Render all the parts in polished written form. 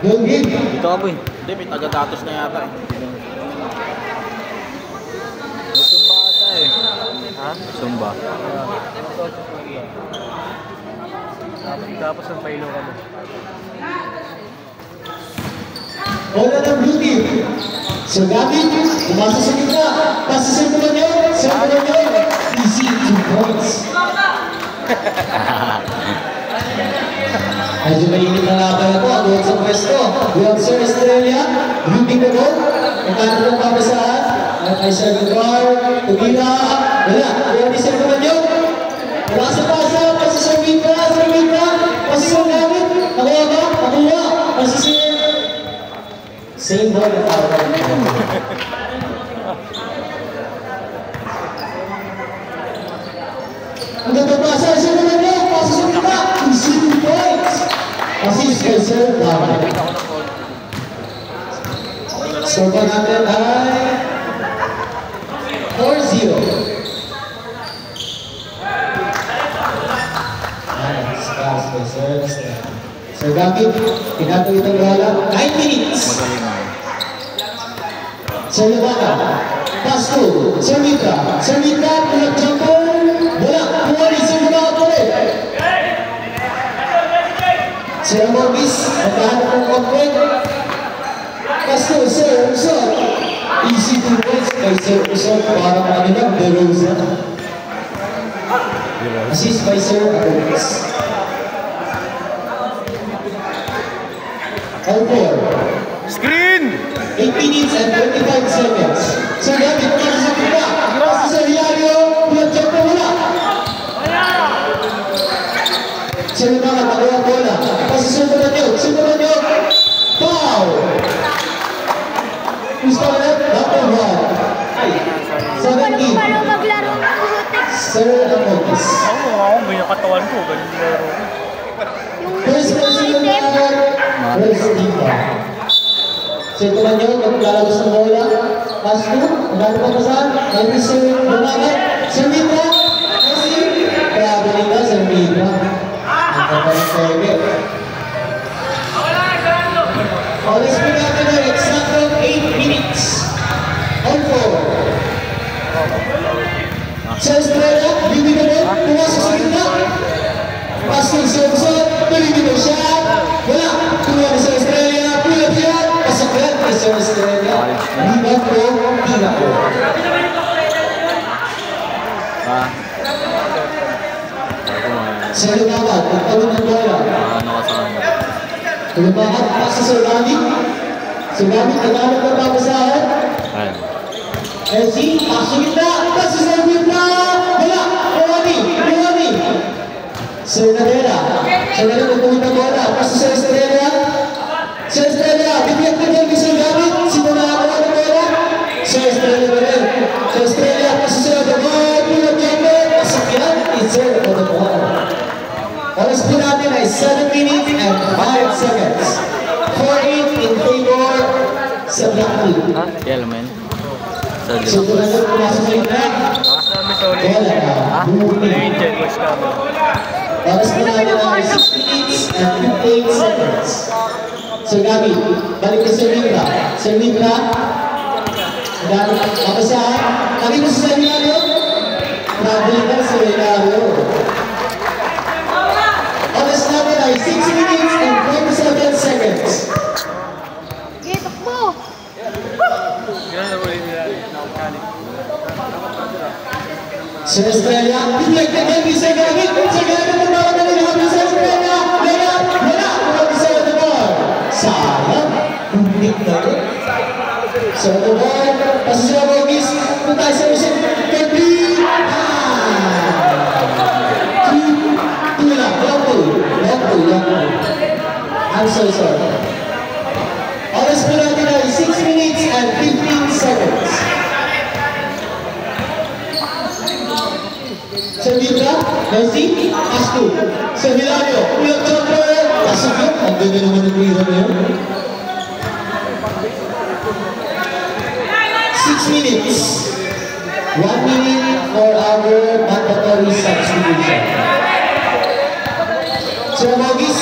Dito ka, boy. Hindi, may taga-datos na yata eh. May sumba ata eh. Ha? Sumba. Tapos ang pailo ka mo. Bola ng blue team. Sir Gavin, umasa sa gitna. Pasa sa Kumanyo. Sir Kumanyo. Easy 2 points. Medyo mainit na laban ito. Doon sa pwesto. We have Sir Estrella. Blue team na doon. Magkano ng papasahan. Kay Sir Gugar. Tugila. Wala. Kaya ni Sir Kumanyo. Umasa pasa. Pasa sa Mitra. Sir Mitra. Pasa sa Gavin. Nakuha ba? Nakuha. Pasa sa same ball at our ang ganda pasa sa naman niya. Pasa sa kita. Easy 2 points. Assist kay Sir Gavin. Score natin ay 4-0. Nice pass kay Sir Gavin, tinatawid ang gala. 9 minutes. Magaling nga. Sir Lubana, pass to Sir Mitra. Sir Mitra, pulang jumper. Wala, puwari. Sir Lubana po rin. Sir Morgis, magkahanap ng konflict. Pass to Sir Uson. Easy 2 points kay Sir Uson. Parang kanilang De Rosa. Assist by Sir Morgis. All four. Screen! 8 minutes and 25 seconds. Sir David, para sa kita. Para sa Hilario, pulang jumper wala. Sir Lubana, nakuha bola. Para sa Sir Kumanyo. Sir Kumanyo, foul! Who's the left? Number 1. 17. Sir Amogis. Ako, may nakatawan ko. Ganun laro. First person yung first team ba? Sir Kumanyo, maglalabas ng bola. Pass to, magkano pa pasahan? Nandun Sir Lubana. Sir Mitra, Messi. Grabe nila, Sir Mitra. Ang kapalang pwede. Oras po natin ay exact 8 minutes. On 4. Sir Estrella, bibigyan mo, pumasok sa gitna. Pass to Sir Uson, tuloy siya. Wala, tuwa ni Sir Estrella, pull-up yan. Pasok yan kay Sir Estrella. Libat po, tira po. Sir Lubana, nagtawid ng bola. Lubana, pass to Sir Gavin. Sir Gavin, naghanap ng papasahan. Messi, pasok gitna. Pass to Sir Mitra. Wala, Kuwani. Sir Nadera, nagtawid ng bola. Pass to Sir Estrella. Sir Estrella, bigyan ka din kay Sir Gavin. Sino nakakawa ng bola? Sir Estrella ba rin? Sir Estrella, pass to Sir Adamar. Pulang jumper. Pasok yan. It's Sir Adamar. Oras po natin ay 7 minutes and 5 seconds. 4-8 in favor sa Black Team. Yellow man. So, kung ano pumasok sa gitna, bola na. Oras po natin ay 6 minutes and 58 seconds. Sir Gavin, balik ka Sir Mitra. Sir Mitra, papasahan. Kami mo sa Hilario. Traveling ka sa Hilario. Oras natin ay 6 minutes and 27 seconds. Gitok mo! Sir Estrella, bigyan ka din kay Sir Gavin. Sir Gavin, magbawa na rin ang Sir Estrella. Wala, kulang Sir Adamar. Sayang, ulit na rin. Sir Adamar, pasa Sir Amogis. Kung tayo sa Uson, Kirby. I'm so sorry. Oras po natin ay 6 minutes and 15 seconds. Sir Mitra, Messi, pass to. Sir Hilario, pulang jumper. Pasok yun. Ang ganda naman ng hero na yun. 6 minutes. 1 minute for our mandatory substitution. Sir Amogis,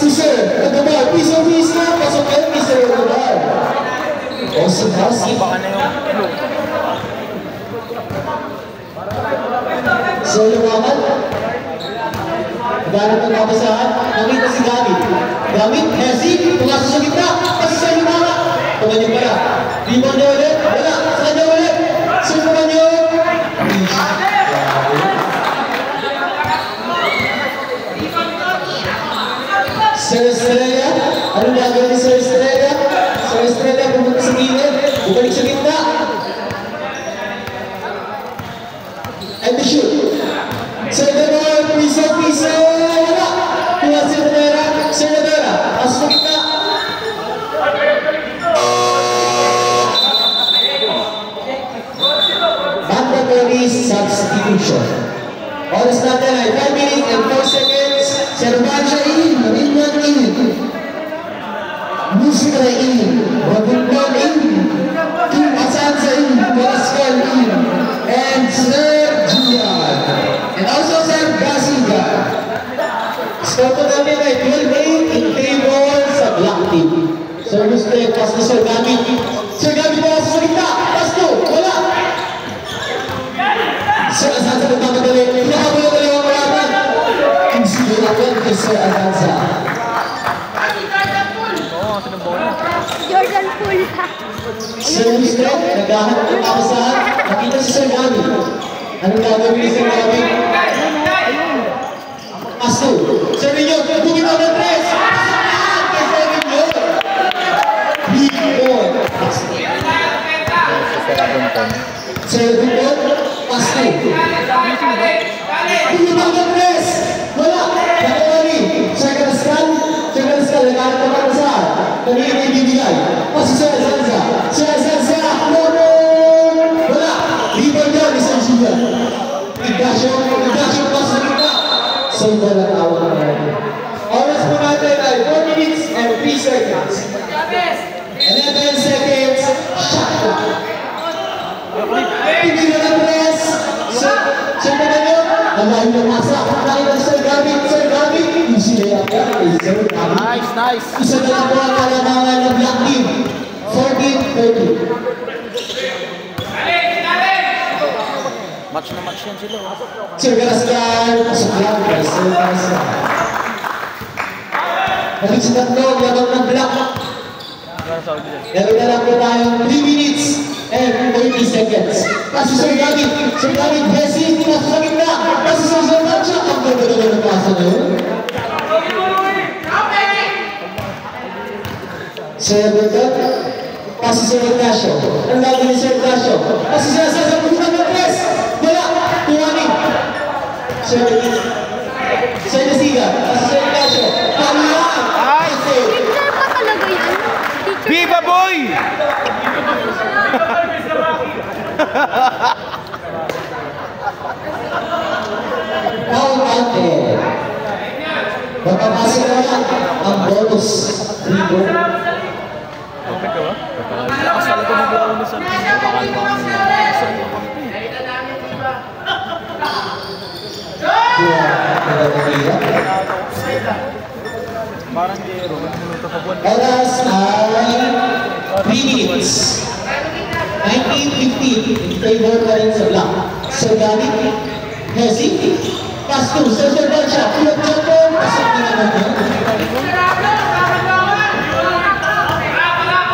to serve. Nagabal. Piece of piece na. Pasok kayo. Piece of nagabal. Awesome house. Baka na yung blue. So, lumaman. Naghanap ng kapasahan. Nakita si Gamit. Gamit, Hesi, pumasok sa gitna. Kasi sa lumaman. Tumanyo pala. Rebound niya ulit. Wala. Sa kanya ulit. Subukan niyo. Sir Estrella. Anong gagawin ni Sir Estrella? Sir Estrella, pumunta sa gilid. Bumalik sa gitna. And the shoot. Senador, piso. Wala. Tuwa si Senadora. Senadora, pasok sa gitna. Mandatory substitution. Oras natin ay 5 minutes and 4 seconds. Servancia in, Marinyan in. Musika in, Rabundon in. Kim Asanza in, Velasquez in. And Sir Julian. And also Sir Gasiga. Score ko namin ay 12-8 in favor sa Black Team. Sir Lustre, pass to Sir Gamit. Sir Gamit mo sa gitna. Pass to, wala. Sir Asanza nagmamadali. Pinakabula dalawang kalaban. Ang sigurapan kay Sir Asanza. Jordan Poole ha. Sir Lustre, naghahanap ng kapasahan. Nakita si Sir Gamit. Anong gagawin ni Sir Gamit? Pass to. Sir Rinyo, bumitaw ng tres. Kay Sir Rinyo. Big boy. Sir Rinyo, pass to. Bumitaw ng tres. Wala. Nakawali. Sir Carrascal, naghahanap ng kapasahan. Kanina may bibigay. Pass to Sir Asanza. Sir Asanza, no. Wala. Rebound down ni Sir Julian. Ignacio, pass to kita. Same na lang tawag na natin. Oras po natin ay 4 minutes and 3 seconds. 11 seconds, shot clock. Tigil na ng press. Sir Pagano, nalahin na masa. Nakita Sir Gamit. Sir Gamit, easy na yan. Sir Gamit. Nice. Isa na lang po ang kalamangan ng Black Team. 14-30. Match na match yan sila. Sir Carrascal, pasok lang kay Sir Carrascal. Balik sa tatlo, labang ng Black. Lalo na lang po tayong 3 minutes and 30 seconds. Kasi Sir Gamit, Hesi, pinasok sa gitna. Kasi Sir Zermancia, ang ganda-ganda ng pasa na yun. Sir Bertot, kasi Sir Ignacio. Ang gagawin ni Sir Ignacio. Kasi Sir Cesar, pumunta ng press. Wala, tuwaning. Sir Nasiga, kasi Sir Ignacio. Palihan! Teacher pa talaga yan. Viva boy! Foul counted. Magpapasok na lang ang bonus. Free goal. Lakas talaga maglaro ni Sir. Parang Jero. Oras ay 3 minutes. 19-15 in favor pa rin sa Black. Sir Gamit, Hesi, pass to Sir Zermancia. Pull-up jumper, pasok na naman yan.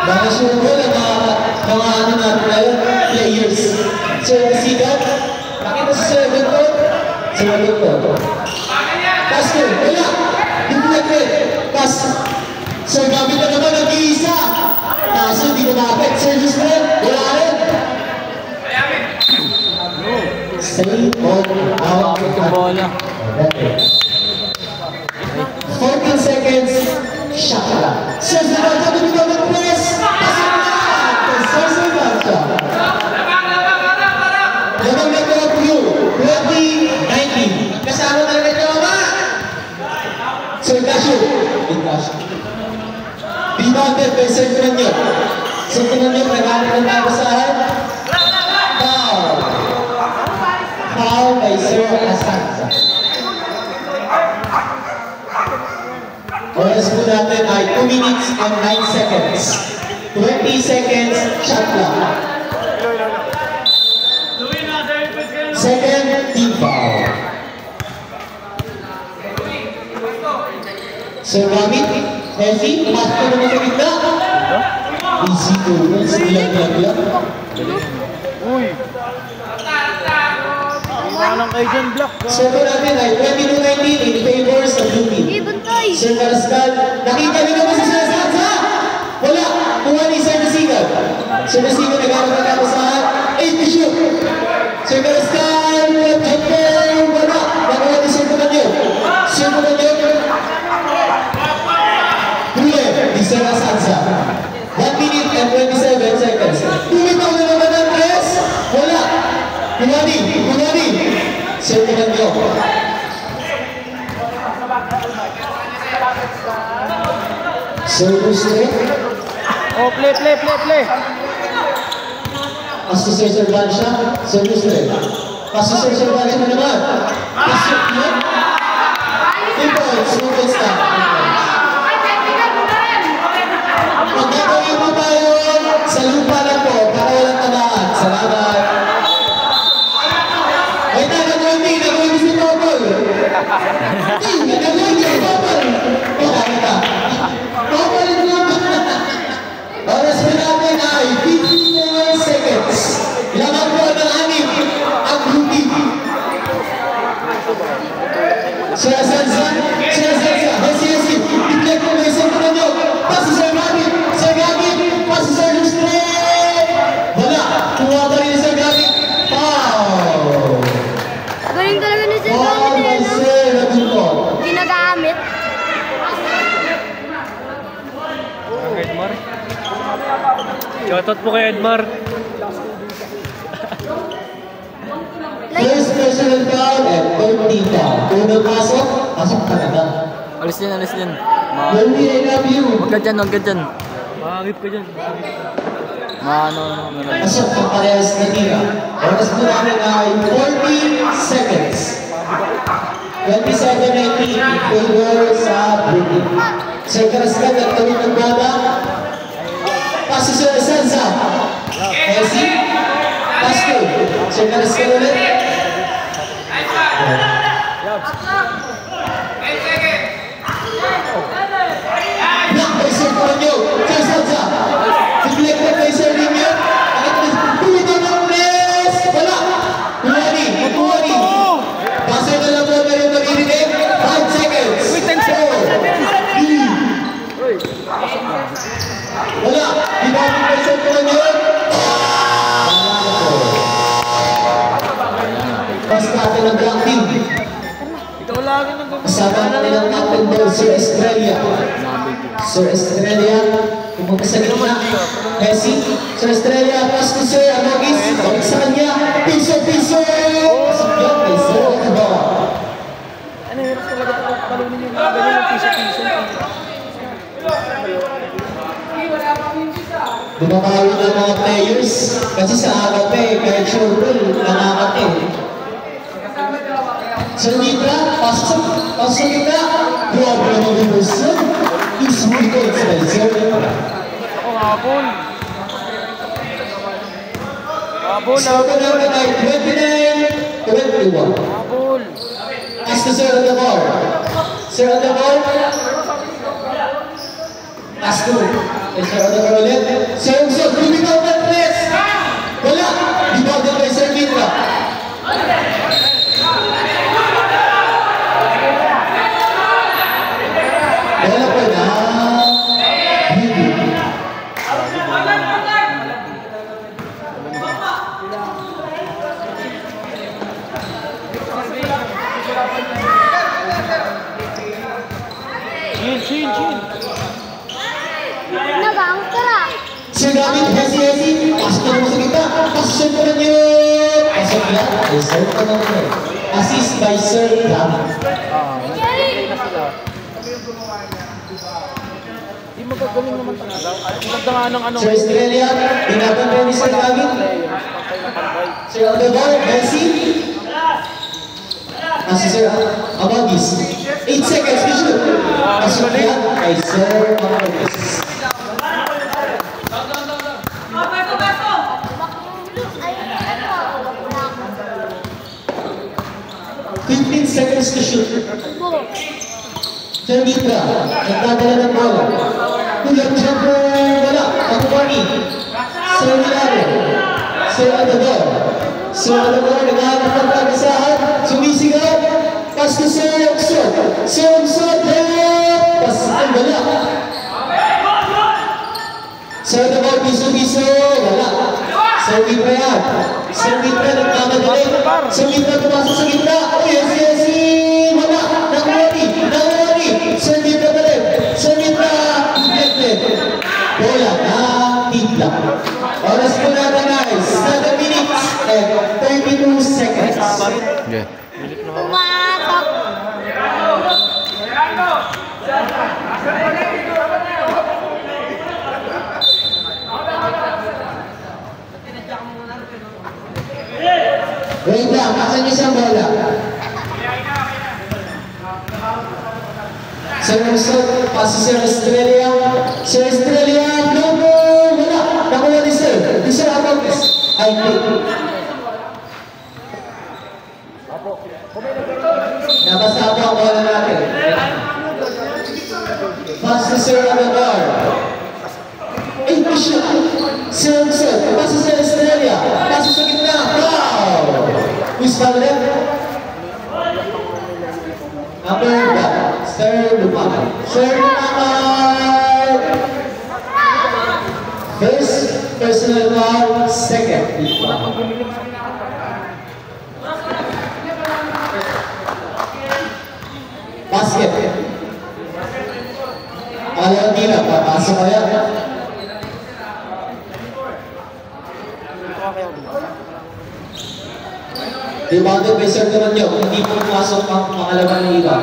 Baka sure ko na mga ano natin players. Sir Nasiga, nakita si Sir Bertot. Sir Bertot. Pass to, wala. Deflected. Pass. Sir Gamit na naman nag-iisa. Kaso hindi ko makapit. Sir Lustre, wala rin. Stay on out. Bola. 14 seconds. Shot lang. Sir Zermancia, bumitaw ng press. Pasok na. Sir Zermancia. Labang na po blue. 20-19. Kasama na rin ito, ma. Sir Ignacio. Rebounded by Sir Tinanyo. Sir Tinanyo, naghanap ng nabasahan. Foul by Sir Asanza. Oras po natin ay 2 minutes and 9 seconds. 20 seconds, shot clock. Second, team foul. Sir Ramit, Effie, pasok ko naman sa gitna. Easy to win, silang. Uy! Iwanan kayo dyan, Black. Score natin ay 22-19 in favor sa blue team. Buntay. Sir Carrascal, nakita niyo naman si Sir Sansa? Wala, kuha ni Sir Nasigan. Sir Nasigan nag-aaral na sa 8 to shoot. Sir Carrascal, wala, nakuha ni Sir Kumanyo. Sir Kumanyo, huli ni Sir Sansa. 1 minute and 27 seconds. Tumitaw na naman ang tres. Wala. Kumani. Sir Kumanyo. Sir Bustre. Oh, play. Pass to Sir Servancia. Sir Bustre. Pass to Sir Servancia na naman. Pass to Sir. 2 points. 2 points na. Magkakawin mo tayo sa lupa na po para walang tamaan. Salamat. Ay, nagawin si Topol. Nagawin si Topol. Pakakita. Topol ito. Oras mo natin ay 54 seconds. Lamang po ng 6 ang ruti. Sir Sansa. Hesi. Tignan ko may isang panyo. Pasi Sir Gavin. Pasi Sir Lustre. Wala. Kuha pa rin Sir Gavin. Foul. Galing talaga ni Sir Foul Gavin by eh, no? Sir Ragulo. Ginagamit. Edmar. Shoutout po kay Edmar. First personal foul and 13 foul. Unang pasok talaga. Alis din. Baby, I love you. Huwag ka dyan. Mahagip ka dyan. Pasok ang parehas na tira. Oras po namin ay 14 seconds. 27-19 in favor sa Brooklyn. Sir Carrascal, nagtawid ng baba. Pass to Sir Sansa. Messi. Pass to Sir Carrascal ulit. Block by Sir Coronio. Sir Sansa. Deflected by Sir Linger. Tumitaw ng press. Wala. Kuwani. Pasay na lang po na yung maririnig. 5 seconds. 4, 3. Wala. Ibabing by Sir Coronio. Paskate ng Black Team. Ikaw lagi nang Kasama natin ang captain doon, Sir Estrella. Sir Estrella, pumunta sa gitna. Messi, Sir Estrella, pass to Sir Amagis. Balik sa kanya. Piso! Pasagyan kay Sir Otaba. Ano, hirap talaga talunin yung mga ganyan ng piso-piso. Bumabawi ng mga players kasi sa agape, kahit sure nangakat Sir Mitra, pasok sa gitna. Grabe naman yung person. Is we call Spencer. Ako, habol. Score namin ay 29-21. Habol. Pass to Sir Adamar. Sir Adamar. Pass to Sir Adamar ulit. Sir Usod, lumitaw ng press. Wala. Dibagay kay Sir Mitra. Wala po na. Chin. Nagang tara. Sir David, Hesi. Pasok na mo sa kita. Pasok na yun. Pasok na. Ay, Sir David. Assist by Sir David. Di magagaling naman talaga. Ang ganda nga ng ano. Sir Estrella, tinapan rin ni Sir David. Sir Aldebar, Hesi. Si Sir Amagis. 8 seconds to shoot. Pasok yan kay Sir Amoris. 15 seconds to shoot. Sir Mitra, nagdadala ng bola. Pull-up jumper, wala. Pag-money. Sir Milano. Sir Adador. Sir Adador, naghahanap ng pag-asahan. Sumisigaw. Pass to Sir Oxford. Sir Oxford, pass ang wala. Sir Adador, piso-piso, wala. Sir Mitra yan. Sir Mitra, nagkamadali. Sir Mitra, tumasok sa gitna. Oh, yes, yes, wala. Nangwari. Sir Mitra pa rin. Sir Mitra, deflected. Bola, titla. Oras po natin guys. 7 minutes and 32 seconds. Okay. Pumatok. Wait lang, asan niyo siyang bola? Sir Wilson, pass Sir Estrella. Sir Estrella, no ball! Wala! Nakuha ni Sir. Di Sir Amoris. I think. Nabasa po ang bola natin. Pass to Sir Amador. Ay, push na. Sir Wilson, pass Sir Estrella. Pass sa gitna. Wow! Who's foul left? Number 1, Sir Lumacan. Sir Lumacan! First personal foul, second. Basket. Ayaw nila, papasok kaya. Rebounded by Sir Tumanyo, hindi po pumasok ang pangalaman ng iba.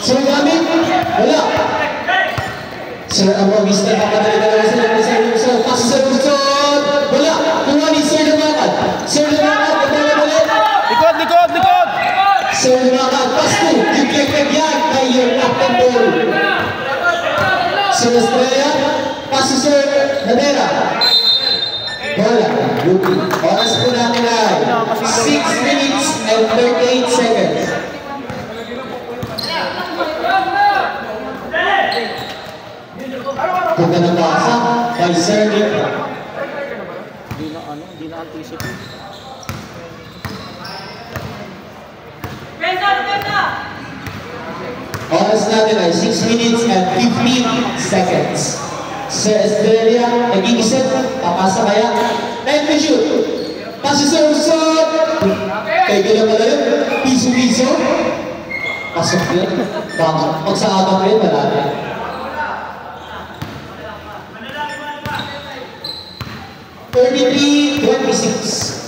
Sir Gamit, wala. Sir Amoris na papadali talaga sila ng Sir Wilson. Kasi Sir Wilson, wala. Kuha ni Sir Lumacan. Sir Lumacan, nagdala. Likod! Sir Lumacan, pass to. Deflected yan by your captain ball. Sir Estrella, pass to Sir Nadera. Bola, Yuki. Oras po natin ay 6 minutes and 38 seconds. Punta ng basa by Sir Mitra. Hindi na anticipate. Oras natin ay 6 minutes and 15 seconds. Sir Estrella, nag-iisip, papasa kaya. Time to shoot. Pasi Sir Usod. Kaya pala yun, piso-piso. Pasok yun. Pag sa atang yun, malaki. $33-26.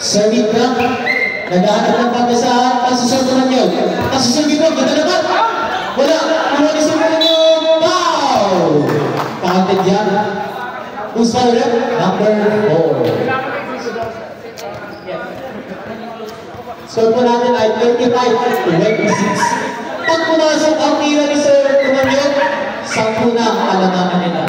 Sir Mitra, naghahanap ng pagkasahan, pasusunod naman yun. Pasusunod dito, ganda naman. Wala, kuha ni Sir Mitra, pow! Counted yan. Who's foul rep? Number 4. Score po natin ay 35-26. Pag pumasok ang tira ni Sir Tumanyo, 10 na ang alanganan nila.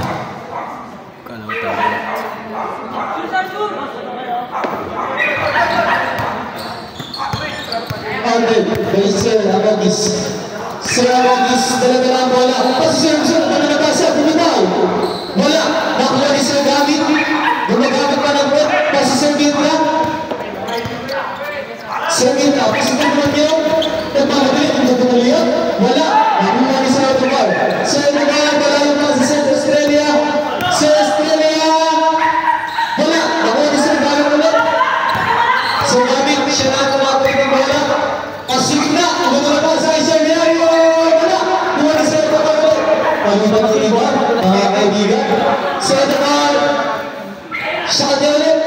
Ordered by Sir Amagis. Sir Amagis, dala-dala ang bola. Pasisir na nabasa, bumitaw. Bola, nakuha ni Sir Gamit. Gumagamit pa ng bot, pasisir Mitra. Sir Mitra, pasisir Tumanyo. Nagmamabili, hindi tumali yan. Wala, nakuha ni Sir Tubar. Sir Tubar, wala yung pasi Sir Estrella. Sir Estrella. Wala, nakuha ni Sir Gamit ulit. Sir Gamit, siya na kumapit ng bola. Pasig na, gumula pa sa Sir Milario. Wala, kuha ni Sir Tubar ulit. Pag-ibang siniba, mga kaibigan. Sir Tubar. Sa kanya ulit.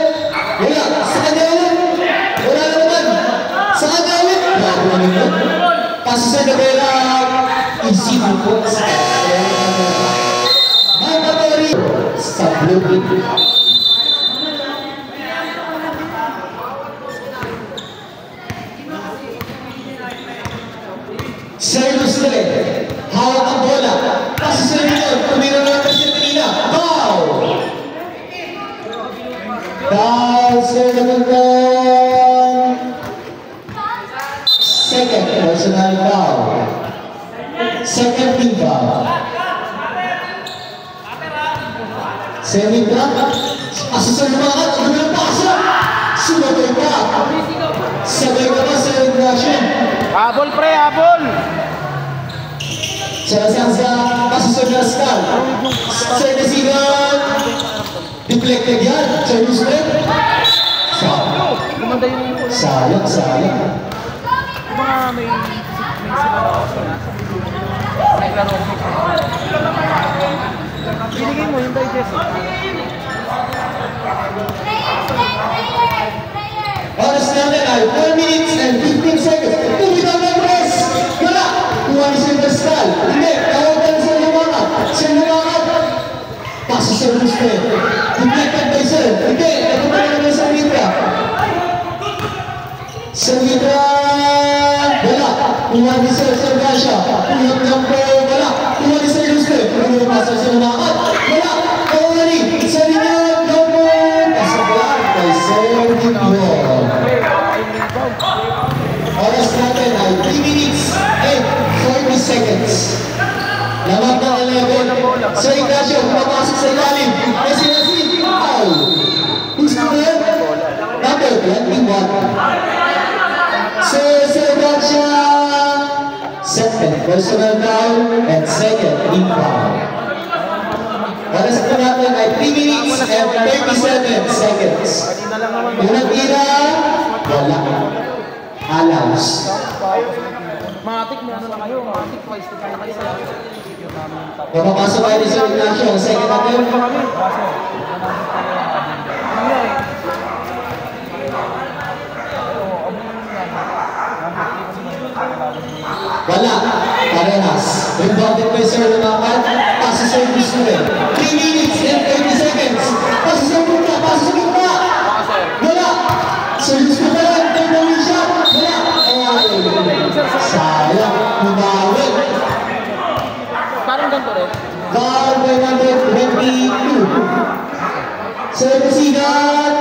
Wala, sa kanya ulit. Wala na naman. Sa kanya ulit. Wala na naman. Pasig sa Gabela. Isipin po. Sergio Stre, hawak ang bola. Pasa sa likod, tumira na ang Sergio. Foul! Foul, Sergio. Second personal foul. Second team foul. Sergio, asa sa lumakat, ang dulang pasa. Sumabay pa. Sabay ka ba sa Ignacio? Habol pre, habol! Sasang sa kasusunod star. Senesigan. Deflected yan. Charles Smith. Sayang. Sayang. Mga may naglaro. Binigay mo yung digest. Oras natin ay 4 minutes and 15 seconds. Tumitaw ng press. Wala. Kuha ni Silver Star. Hindi. Tawagan sa lumangat. Sa lumangat. Paso sa Smith. Deflected by Sir. Hindi. Natutunan naman sa Mitra. Sa Mitra. Wala. Kuha ni Sir Sergasha. Kuha number. Wala. Kuha ni Sir Smith. Kuha pasa sa lumangat. Wala. Kuha ni sa linya. Number. Kasabahan kay Sir Dibio. Oras natin ay 3 minutes and 40 seconds. Lamang ng 11. Sir Ignacio, pumapasok sa ilalim. Messi, foul. Who's the man? Number 21. Sir Sergacia. Second personal foul and second team foul. Oras natin ay 3 minutes and 37 seconds. Unang tira, wala. Alaus. Matik, may ano lang kayo. Matik, twice na kayo sa Pumapasok kayo ni Sir Ignacio. Ang second natin. Wala. Parehas. Rebounded by Sir Lumakat. Pasa sa Gusto. 3 minutes and 30 seconds. Pasa sa Gupta. Pasa sa Gupta. Wala. Sir Gusto pa lang. Tayo siya. Wala. Sayang. Humawin. Parang ganito rin. Foul by number 22. Sir Basigan.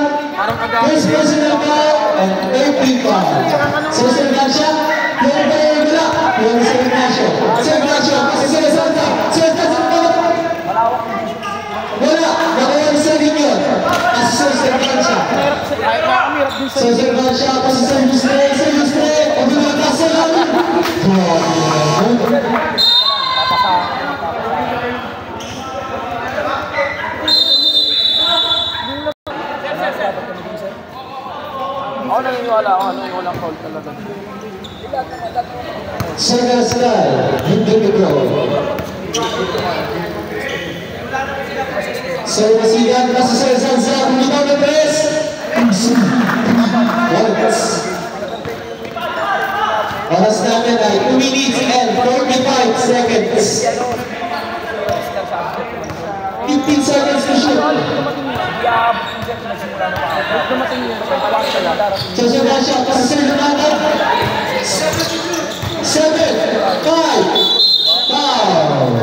First personal foul and third team foul. Sir Sergacia. Wala. Wala Sir Ignacio. Sir Ignacio. Kasi Sir Santa. Sir Santa. Wala. Nakuha ni Sir Rignon. Kasi Sir Sergacia. Sir Sergacia. Kasi Sir Yustre. Sir Yustre. Ang dulang kasa lang. Ako naniniwala ako, walang foul talaga. Sir Sky, hindi ko. Sir Basigan, nasa Sir Sansa, kumitaw na press. Oras namin ay 2 minutes and 45 seconds. 15 seconds to shoot. Sir Sergacia, kasi Sir Lumakat. 7, 5, foul.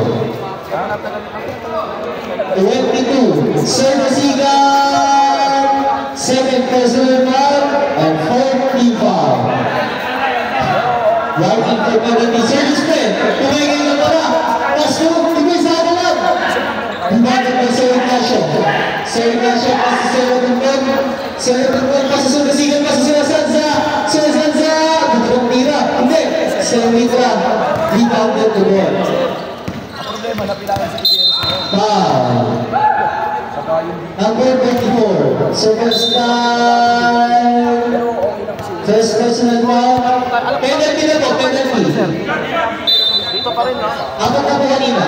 22, Sir Basigan. Second personal foul and 4th foul. Writing for penalty, Sir Smith. Tumigil na pala. Pasto, tigil sa alam. Dibated by Sir Ignacio. Sir Ignacio, pasa Sir Rodinton. Sir Rodinton, pasa Sir Basigan, pasa Sir Sanza. Sir Sanza, gusto tira. Hindi. Sir Mitra, rebounded the ball. Problema, napilangan si Figueres ngayon. Foul. Number 24, First personal foul. Penalty na po, penalty. Dito pa rin, no? Apat na po kanina.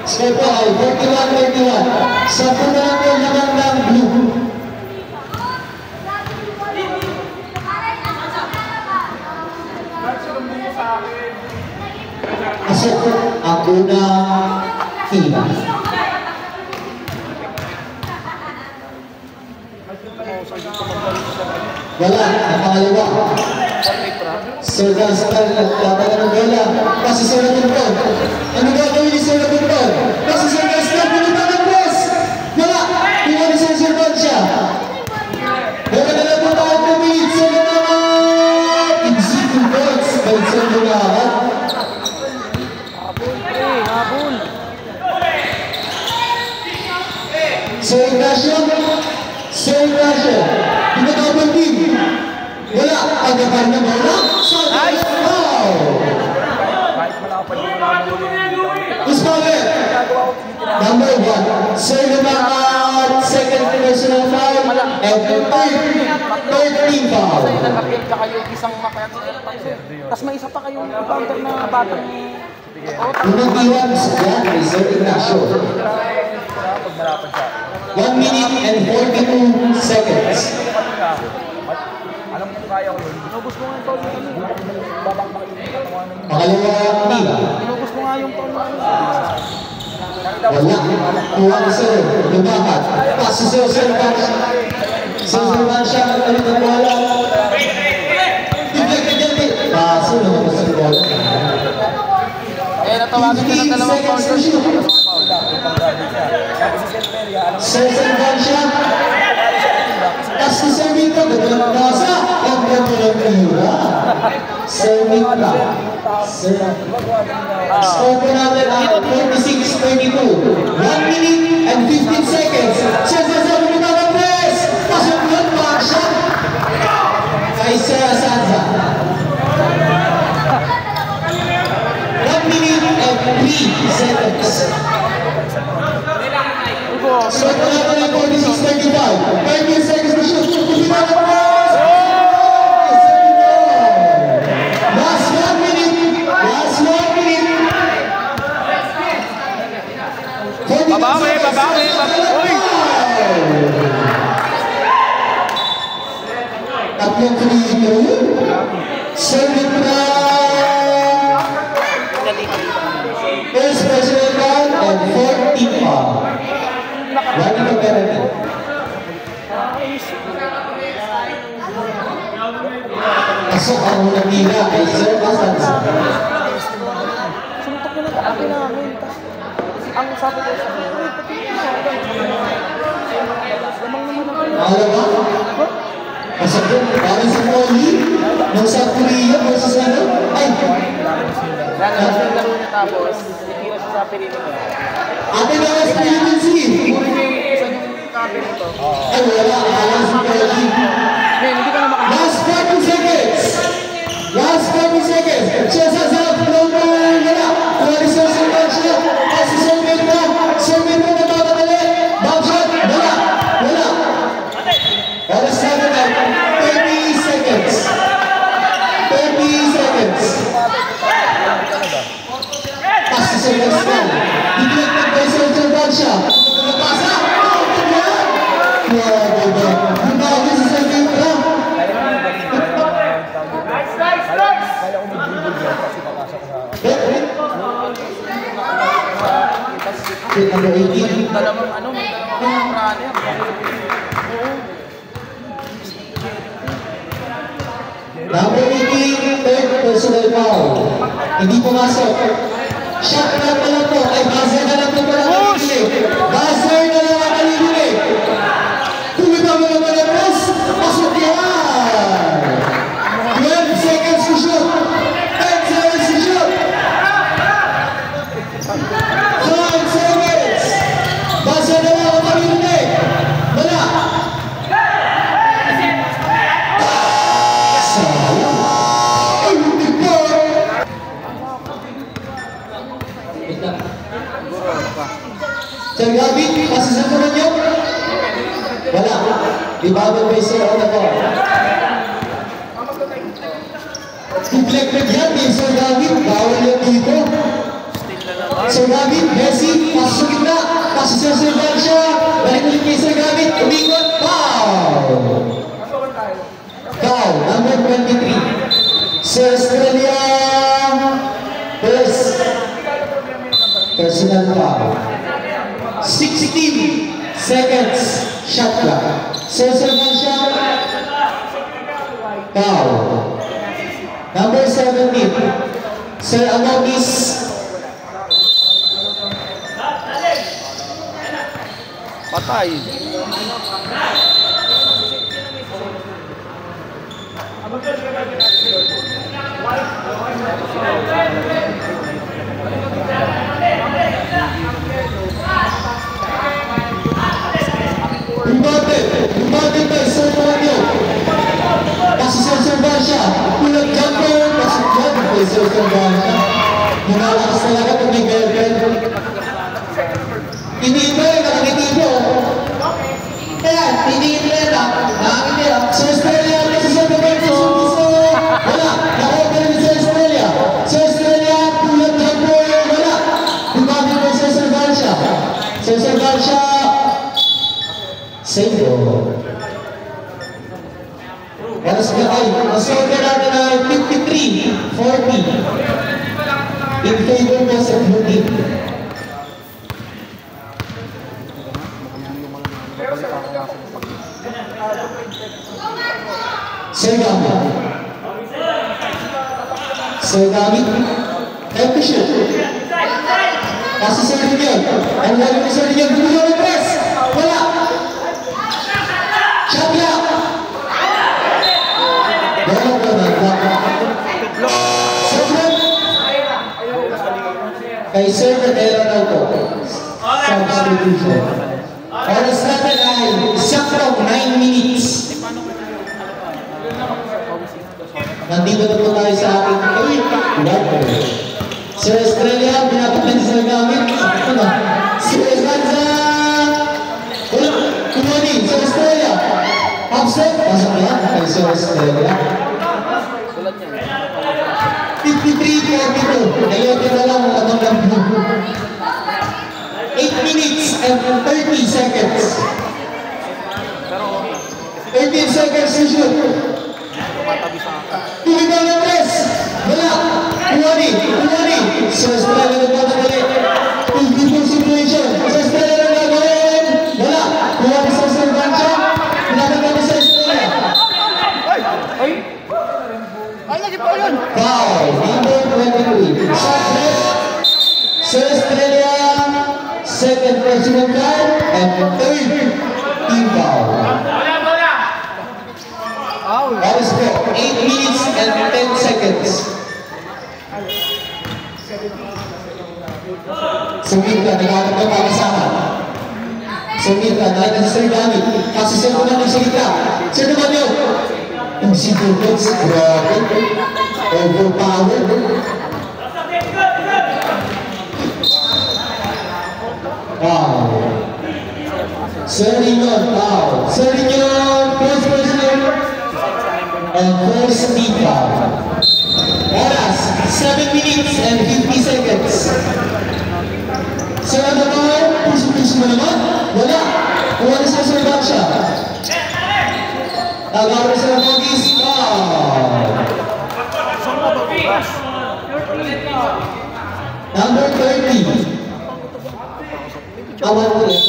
Score po ay 41-31. Sampu na lang po naman ng blue. Asok ang una Wala, ang pangalawa. Sir Gaston, nagtataga ng bola. Pasi Sir Natunton. Ano gagawin ni Sir Natunton? Pasi Sir Gaston, pinunta ng press. Wala, kuha ni Sir Servancia. Bola na lang po tayo 2 minutes. Sir Natunton. Executive points by Sir Natunton. Habol. Sir Ignacio. Sir Ignacio. Pinag-double team. Wala, pagkakar na bola. Nice! Wow! Usmager. Number 1. Sir Lumakat, second personal foul, and third team foul. Nag-appeal ka kayo isang makayat. Tapos may isa pa kayong counter na batang... Unang iwan yan kay Sir Ignacio. 1 minute and 42 seconds. Alam mo kaya ko yun. Inubos mo nga yung tol. Pangalawa, Mila. Inubos mo nga yung tol. Wala. Kuha ni Sir Lumakat. Pass si Sir Servancia. Sir Servancia, nagpalit ng bola. Tignan. Paso naman po Sir bola. Eh, natawagan ka ng dalawang foul. Sir Servancia. Pass si Sir Mita. Nagpalit nasa. Ang ganda ng pira. Sir Mita. Score po natin ang 46-32. 1 minute and 15 seconds. Sir Servancia, Mita ng press. Pasok yun, back shot. Kay Sir Sanza. 1 minute and 3 seconds. Score po natin ang 46-35. 5 seconds to shoot. Mita ng press. Last 1 minute. Last 1 minute. Babawi. Uy! Tatlong free throw. Serving round. First personal round and 14 foul. Wala ka penalty. Pasok ang unang nila kay Sir Bastanza. Suntok na nag-aapi namin. Ang sabi ko sa akin, pati yung lamang naman ako. Pangalawa, pasok yun. Parang si Molly ng South Korea versus ano? Ay! Lalabas yung laro niya tapos, itira siya sa pinito. Ate na mas Philippine Sea! Puro niya yung isa yung copy nito. Ay, wala. Alam si Molly. Men, hindi ka na makahanap. Last 40 seconds! Last 40 seconds! Siya sa number wala! Wala ni Sir Servancia! Kasi Sir Mita! Sir Mita nagpapadali! Bob shot! Wala! Wala! Oras natin ang 30 seconds! 30 seconds! Pass to Sir Gaston! Diglagtag kay Sir Servancia! Nagpasa! Grabe ba? Grabe si Sir Mita! Kaya ko mag-dribble dyan kasi papasa ko sa... Number 18. Dalawang ano, may dalawang runner. Number 18, third personal foul. Hindi pumasok. Shot clock na lang po. Ay, buzzer na lang po pala kalibili. Buzzer na lang ang kalibili. Tumita mo naman ang press. Pasok yan. 12 seconds to shoot. 10 seconds to shoot. 5 seconds. Buzzer na lang ang kalibili. Wala. Sayang. Ay, hindi pa. Sir Gabi, pasisal naman yun? Wala. Ibabal by Sir Onago. Deflected yan eh, Sir Gabi. Bawal yan dito. Sir Gabi, Messi, pasok kita. Pasok Sir Servancia. Balik ulit kay Sir Gabi. Umikot. Foul. Foul, number 23. Sir Estrella. First. Personal foul. 16 seconds shot clock. Sir Servancia. Foul. Number 17, Sir Anogis. Patay. Rebate kay Sir Mario. Kasi Sir Servancia, pulag jumper, kasi dyan kay Sir Servancia. Nangalakas talaga kung may girlfriend. Iniiba, nakakitibo. Kaya, iniiba na. Nakakitibo. Sir Estrella, kasi Sir Servancia, wala. Nakuha ni Sir Estrella. Sir Estrella, pulag jumper, wala. Rebate kay Sir Servancia. Sir Servancia, save ball. Oras na ay, masok na natin na 53-40 in favor mo sa blue team. Sir Gami, time to shoot. Kasi Sir Rigel, ano lalo ni Sir Rigel? Gulo ng press! Wala! Shot lock! Kay Sir Cadera na ito. Substitution. Oras natin ay saktong 9 minutes. Nandito na po tayo sa ating Sir Estrella, pinapaglan sa gamit. Sakto na. Sir Estrella! Kumani, Sir Estrella! Upset, pasok yan kay Sir Estrella. 53-42. Ngayon na lang ang abang ng blue. 8 minutes and 30 seconds. 13 seconds to shoot. Tulitan ng press. Wala. Kumani. Sir Estrella nagpapagalit. 52 situation. Sir Estrella na gagawin. Wala. Kumani sa Sir Servancia. Pinapagay ni Sir Estrella. Ay, lagi pa yun! Foul, number 23. Sir Estrella, second personal card, and third team foul. That is for 8 minutes and 10 seconds. Sumit ka, nagkakot ka pa kasama. Sumit ka, nakita si Sir Gami. Kasi Sir Gami sa gitna. Sir naman yun. Ang sigurot, grabe. Overpowered. Wow. Sir Rignon, foul. Sir Rignon, first person and first team foul. Oras, 7 minutes and 50 seconds. Sir Adamar, puso-puso mo naman? Wala. Kuha na sa Sir Servancia. Tagawin sa Anogis, foul. Number 30. Awan ko rin.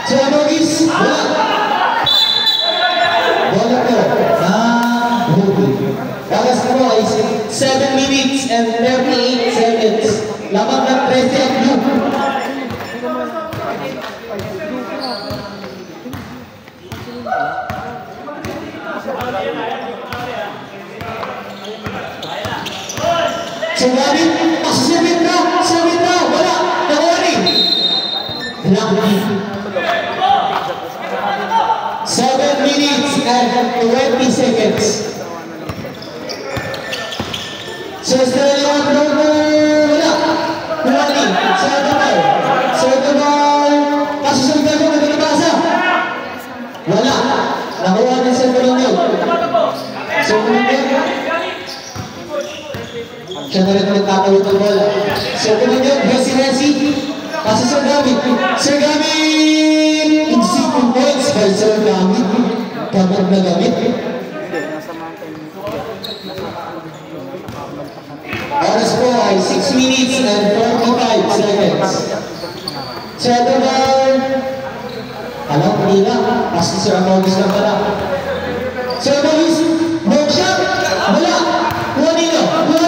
Sa Anogis, wala. Wala ko. Bagas mo ay 7 minutes and 38 seconds. Lamang ng 13 at blue. Sumabit, pasasabit na, wala, nakawari. Lucky. 7 minutes and 20 seconds. Sir Estrella, wala. Kumani, Sir Gamal, pasasabit na naglalabasa. Wala, nakuha ng Sir Gamal. Sir Gamal, siya na rin nagkakawit ng bola. Sir Gamal, Messi. Kasi Sir Gami. Sir Gami! Exceeding points by Sir Gami. Kamag na gamit. Oras po ay 6 minutes and 45 seconds. Sir Gamal, hindi na. Kasi Sir Amogis lang pala. Sir Amogis, no shot. Wala. Juanino. Hindi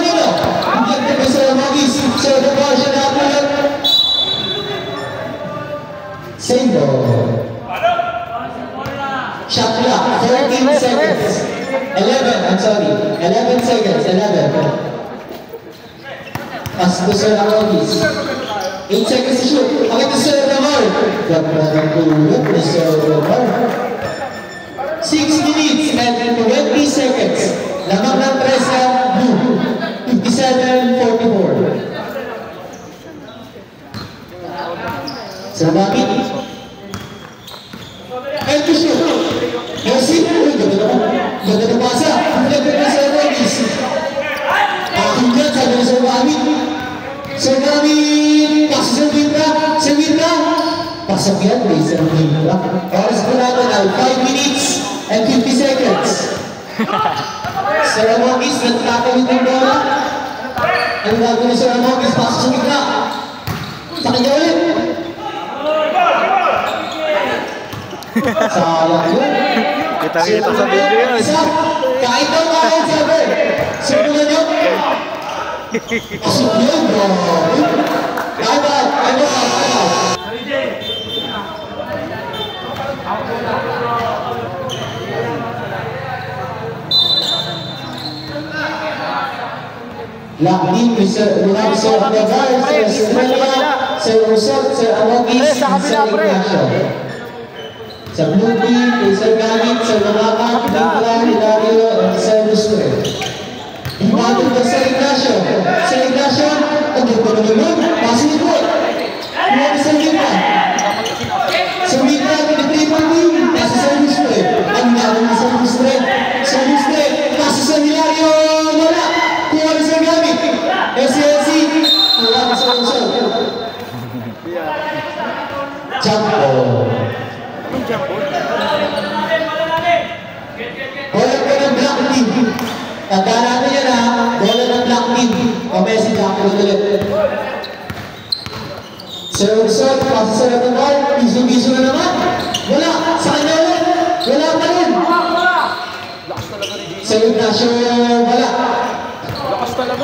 ang tabi Sir Amogis. Sir Amogis siya na ulit. Same ball. Shot clock, 14 seconds. 11, I'm sorry. 11 seconds, 11. Pass to Sir Amogis. 8 seconds to shoot. Pakit to Sir Ramon. Ganda ng tulog ni Sir Ramon. 6 minutes and 20 seconds. Lamang ng presa, blue. 57-44. Sir Bakit. And to shoot. Mercy. Uy, ganda naman. Ganda ng pasa. Reflected ni Sir Amogis. Akingan, sabi ni Sir Bakit. Sir Bakit. Pasok sa Windra. Sa Windra. Pasok yan, may Sir Windra. Oras po natin ay 5 minutes and 50 seconds. Sir Amogis, nagkakawin ng bola. Ang gagawin ni Sir Amogis, pasok sa Windra. Sa kanya ulit. Sayang yun. Kita-kita sa video yun. Kahit daw kaya, sabi. Simulan nyo. Pasok yun, bro. Kaya. Lakdin, Sir Abdagar, Sir Estrella, Sir Rosot, Sir Amogis, Sir Ignacio. Sa blue team, Sir Gamit, Sir Lamakat, Nicola, Hilario, and Sir Lustre. Imatod ba Sir Ignacio? Sir Ignacio, ang ganda naman, pasok ito. Iwan Sir Gita. Sir Gita, pinag-triple team, nasa Sir Lustre. Ang gano'n ni Sir Lustre. Sir Lustre, nasa Sir Hilario, wala. Kuha ni Sir Gamit. SLC, wala ni Sir Lustre. Jump ball. Bola ko ng black team. Tandaan natin yan ha. Bola ng black team. Mamaya si Jack ulit. Sir Ursot, pasa sa Ratonal. Biso-biso na naman. Wala. Sa kanya ulit. Wala pa rin. Sir Ignacio, wala.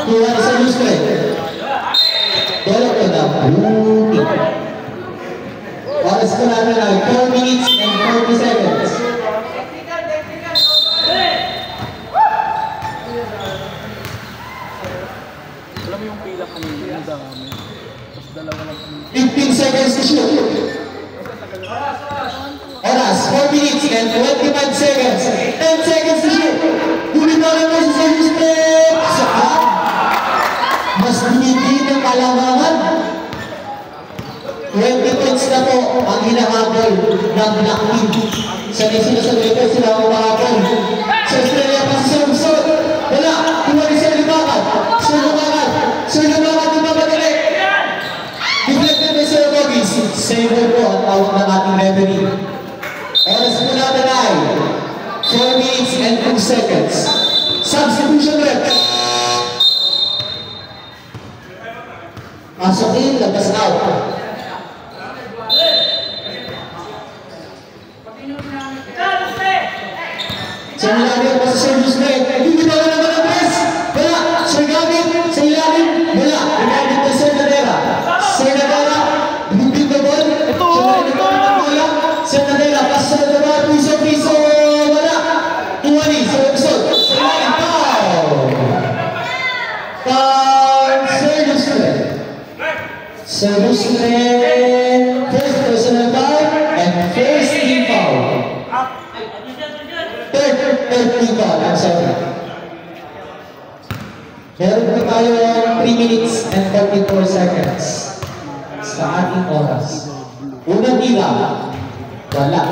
Kuha na sa Lustre. Bola ko na blue team. Oras ko natin ay 4 minutes and 40 seconds. Alam mo yung pila kanina, yung dami. Tapos dalawa lang. 15 seconds to shoot. Oras, 4 minutes and 25 seconds. 10 seconds to shoot. Bumitaw na mo sa step. Saka, mas binibig ng kalamangan. 20 points na po ang hinahabol ng Black Team. Sanay sila sa dito, sila ang umahabol. Sa Australia pa si Sir Usod. Wala, kuha ni Sir Lumakan. Sir Lumakan, lumamadali. Deflected by Sir Amogis. Saver po ang tawag ng ating referee. Oras po natin ay 4 minutes and 2 seconds. Substitution rep. Pasok in, labas out. Sa ilalim pa sa Sir Lustre. Hindi ba naman ang press? Wala. Sir Gamit, sa ilalim. Wala. Gamit na Sir Nadera. Sir Nadera, binimbing na ball. Siya na rin ang bola. Sir Nadera, pasa sa Nadera. Piso. Wala. Tuwani, Sir Usod. Sa ilalim, foul. Foul, Sir Lustre. Sir Lustre, first personal foul and first team foul. Third foul, I'm sorry. Meron po tayo 3 minutes and 44 seconds sa ating oras. Unang tila, wala.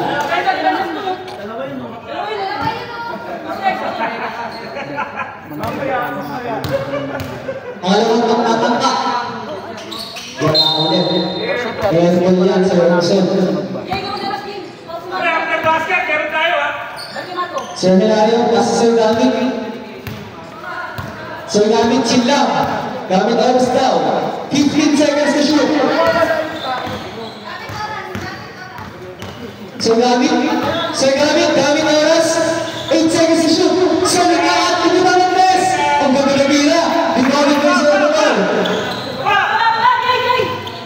Pangalawang pagtatangka, wala ulit. Meron po yan sa Robson. Sir Hilario, kasi Sir Gamit. Sir Gamit, chill lang. Gamit oras daw. 15 seconds to shoot. Sir Gamit, gamit na oras. 8 seconds to shoot. Sir Gamit, hindi ba ng press? Ang ganda na bila. Binawin ko sa lugar.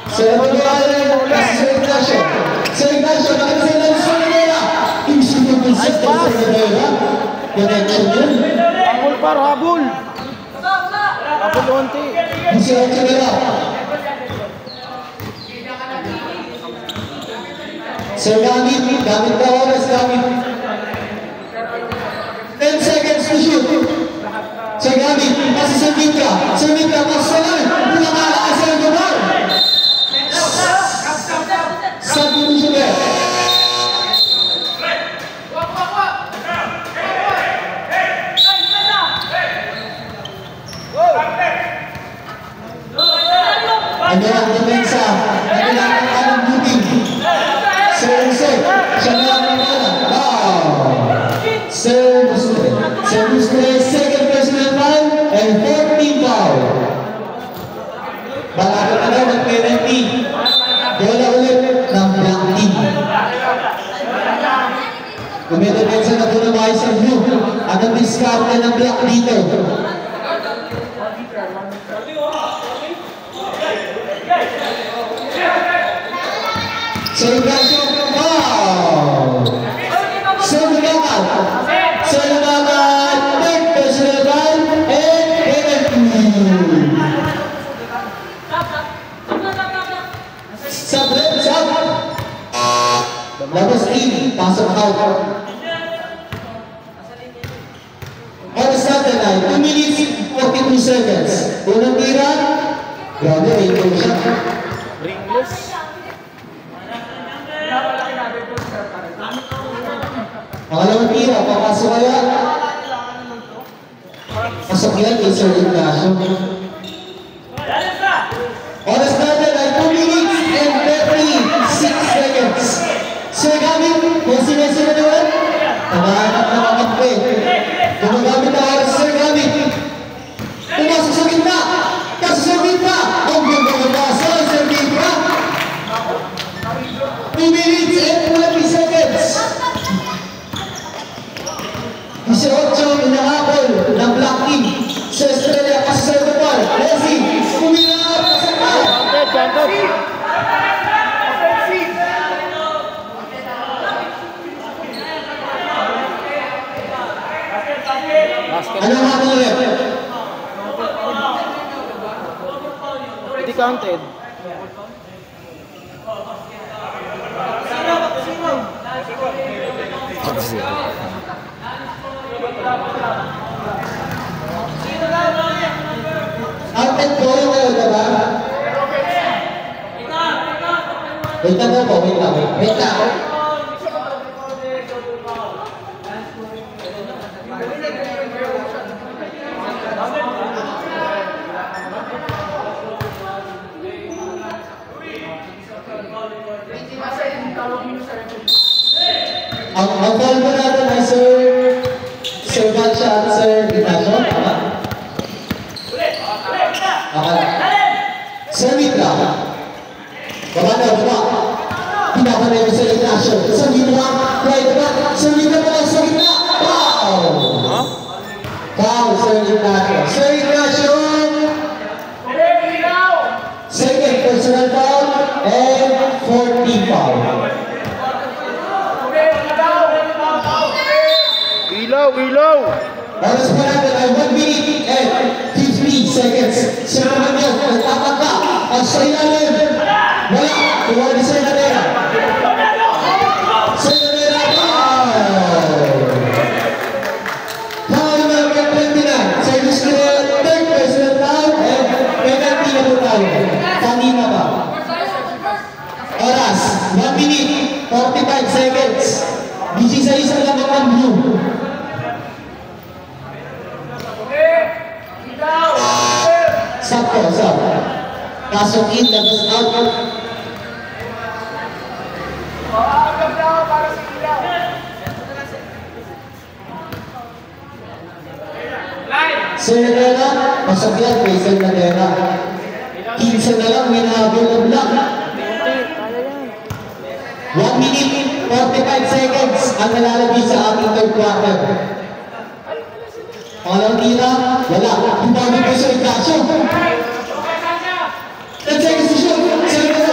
Sir Gamit, kasi Sir Ignacio. Sir Ignacio, nakita sa ilang sa nila. Isip yung consistent sa nila. Connection yun. Habol par, habol. Habol onti. Sir Ignacio. Sir Gamit, gamit na oras, gamit. 10 seconds to shoot. Sir Gamit, kasi Sir Mika. Sir Mika, masalan. Pinakalakas sa lugar. Sa Gurusume. Ano ang depensa? Ano ang anong buting? Sir Jose, siya na ang pala. Wow! Sir Bustre. Sir Bustre, second personal foul and 14 foul. Balakot na daw mag-penalty. Bola ulit ng black team. Kumidepensa na po na mga isang blue. Anong discard ng black dito? Sir Ignacio, wow! Sir Lumakan, third personal foul and penalty. Sub. Labas in, pasok out. Oras natin ay 2 minutes 42 seconds. Unang tira, grabe, rainbow siya. Ringless. Pangalawang tira, papasok kaya. Pasok yan kay Sir Ignacio. Oras natin ay 2 minutes and 36 seconds. Sir Gamit, kung sinesi na naman, namahanap na kakampi. Gumagamit na oras, Sir Gamit. Pumasok sa gitna. Kaso sa gitna. Ang ganda ng pasa, Sir Gitna. 2 minutes and 20 seconds. 18 inahabol ng Black Team sa Estrella kasi sa Ipapal. Leslie, kuminap sa pa. Anong habol ulit? Hindi counted. Counted po yung kayo, diba? Wait lang po, wait lang. Ang call po natin ay Sir Batcha at Sir Ignacio, tama? Okay. Sir Mitra. Baba na, baba. Pinapanay mo Sir Ignacio. Sir Mitra, right back. Sir Mitra po lang sa gitna. Foul! Foul, Sir Ignacio. Sir Ignacio! Second personal foul and 40 foul. Ilaw! Oras pa natin ay 1 minute and 50 seconds. Sir Manyo, nagtataka. Ang sa ilalim. Wala. Tuwag ni Sir Nadera. Sir Nadera, foul! Foul number 29. Sir Lucille, third personal foul and penalty na po tayo. Kanina pa. Oras, 1 minute, 45 seconds. Busy sa isang lamang ang blue. Sakto. Pasok in, labas out. Sir Nadera, pasok yan kay Sir Nadera. 15 na lang, minahabol ng black. 1 minute, 45 seconds ang nalalagay sa ating third quarter. Pangalang tira, wala. Yung bago ko sa reaction. 10 seconds to shoot. 7 seconds.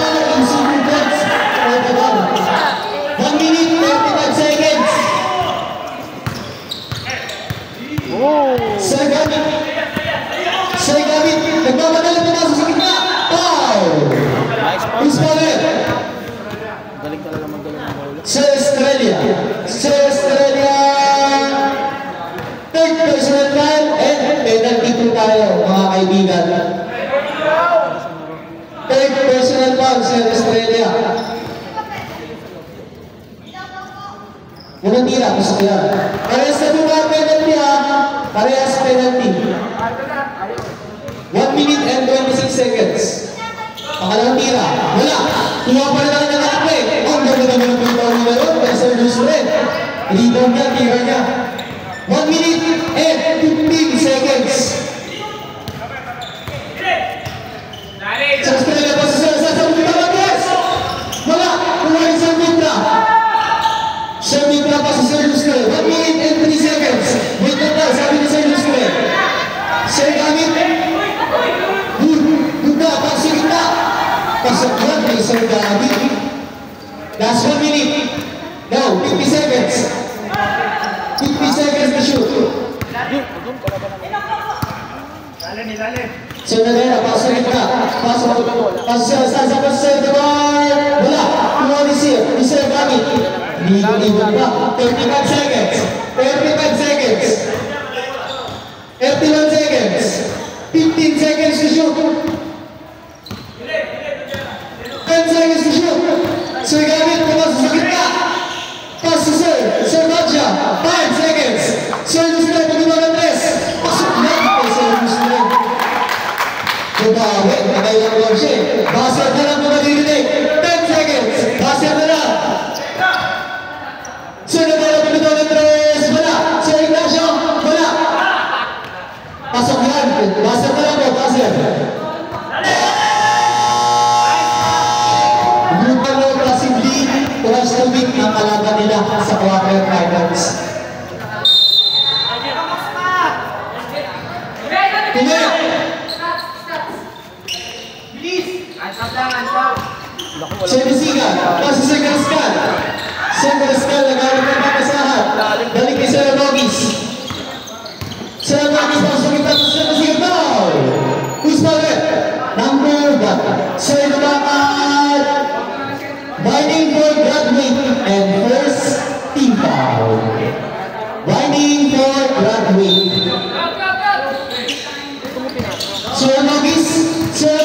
1 minute, 35 seconds. Sir Gavit, nagmamadali pumasok sa gitna. Foul! Who's fouled? Galing talaga magaling ng bola. Sir Australia, third personal foul and penalty po tayo, mga kaibigan. Third personal foul, Sir Australia. Unang tira, gusto ko yan. Parehas na po mga penalty ha. Parehas penalty. 1 minute and 26 seconds. Pangalang tira, wala. Kuha pa rin ang nanakap eh. Ang ganda naman ng pintaw nila yun. Pero Sir Lustred, rebound niya, tira niya. 1 minute and 15 seconds. Sa Australia pa sa sasabutin na mag-guess. Wala. Kuha rin Sir Mitra. Sir Mitra pa sa Sir Lustred. 1 minute and 3 seconds. Wait na tayo, sabi ni Sir Lustred. Sir Gamit. Duda, pasok kita. Pasok lang kay Sir Gamit. Last 1 minute. Now, 50 seconds. 50 seconds to shoot. Sir Nalena, pasok kita. Pasok sa Sir Damar. Wala. Kuha ni Sir Gamit. Ligo-ligo pa. 35 seconds. 35 seconds. 31 seconds. 15 seconds to shoot. 10 seconds to shoot. Sir Gamit, pumasok sa gitna. Pass to Sir Badja. 5 seconds. Sir Lustred, pag-iba ng 3. Pasok na kay Sir Lustred. Bubawi, nagayang lang siya. Basket na lang pumalilig. 10 seconds. Basket na lang. Sir Nagala, pag-iba ng 3. Wala. Sir Ignacio, wala. Pasok yan. Basket na lang po. Basket. Tuwas to beat ang kalaban nila sa quarter finals. Tingnan! Sir Bisigan, kasi Sir Garascal. Sir Garascal, nagalit ng pakasahan. Balik kay Sir Bogis. Sir Bogis, pasok kita sa Sir Bisigan. Now! Who's fouled? Number 1. Sir Nabakat. Binding for graduate and first team foul. Binding for graduate. Sir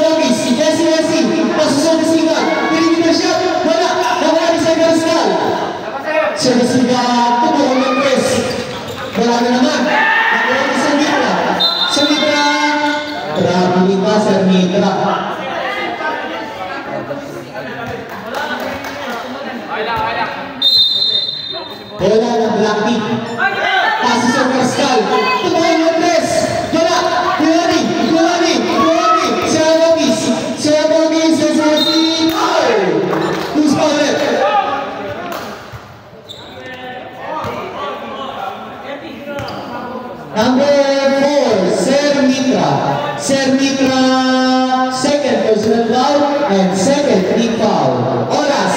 Bogis, Jesse, pasok sa Bisigan. Piling na siya, wala. Nawala ni Sir Garascal. Sir Bisigan, tumuhong ng press. Wala na naman. Nawala ni Sir Mitra. Sir Mitra, grabe ba Sir Mitra? Bola ng Black Team. Pasi Sir Garascal. Tumahin yung press. Wala. Kulani. Sir Bogis. Who's fouled? Number 4, Sir Mitra. Sir Mitra, second personal foul and second team foul. Oras,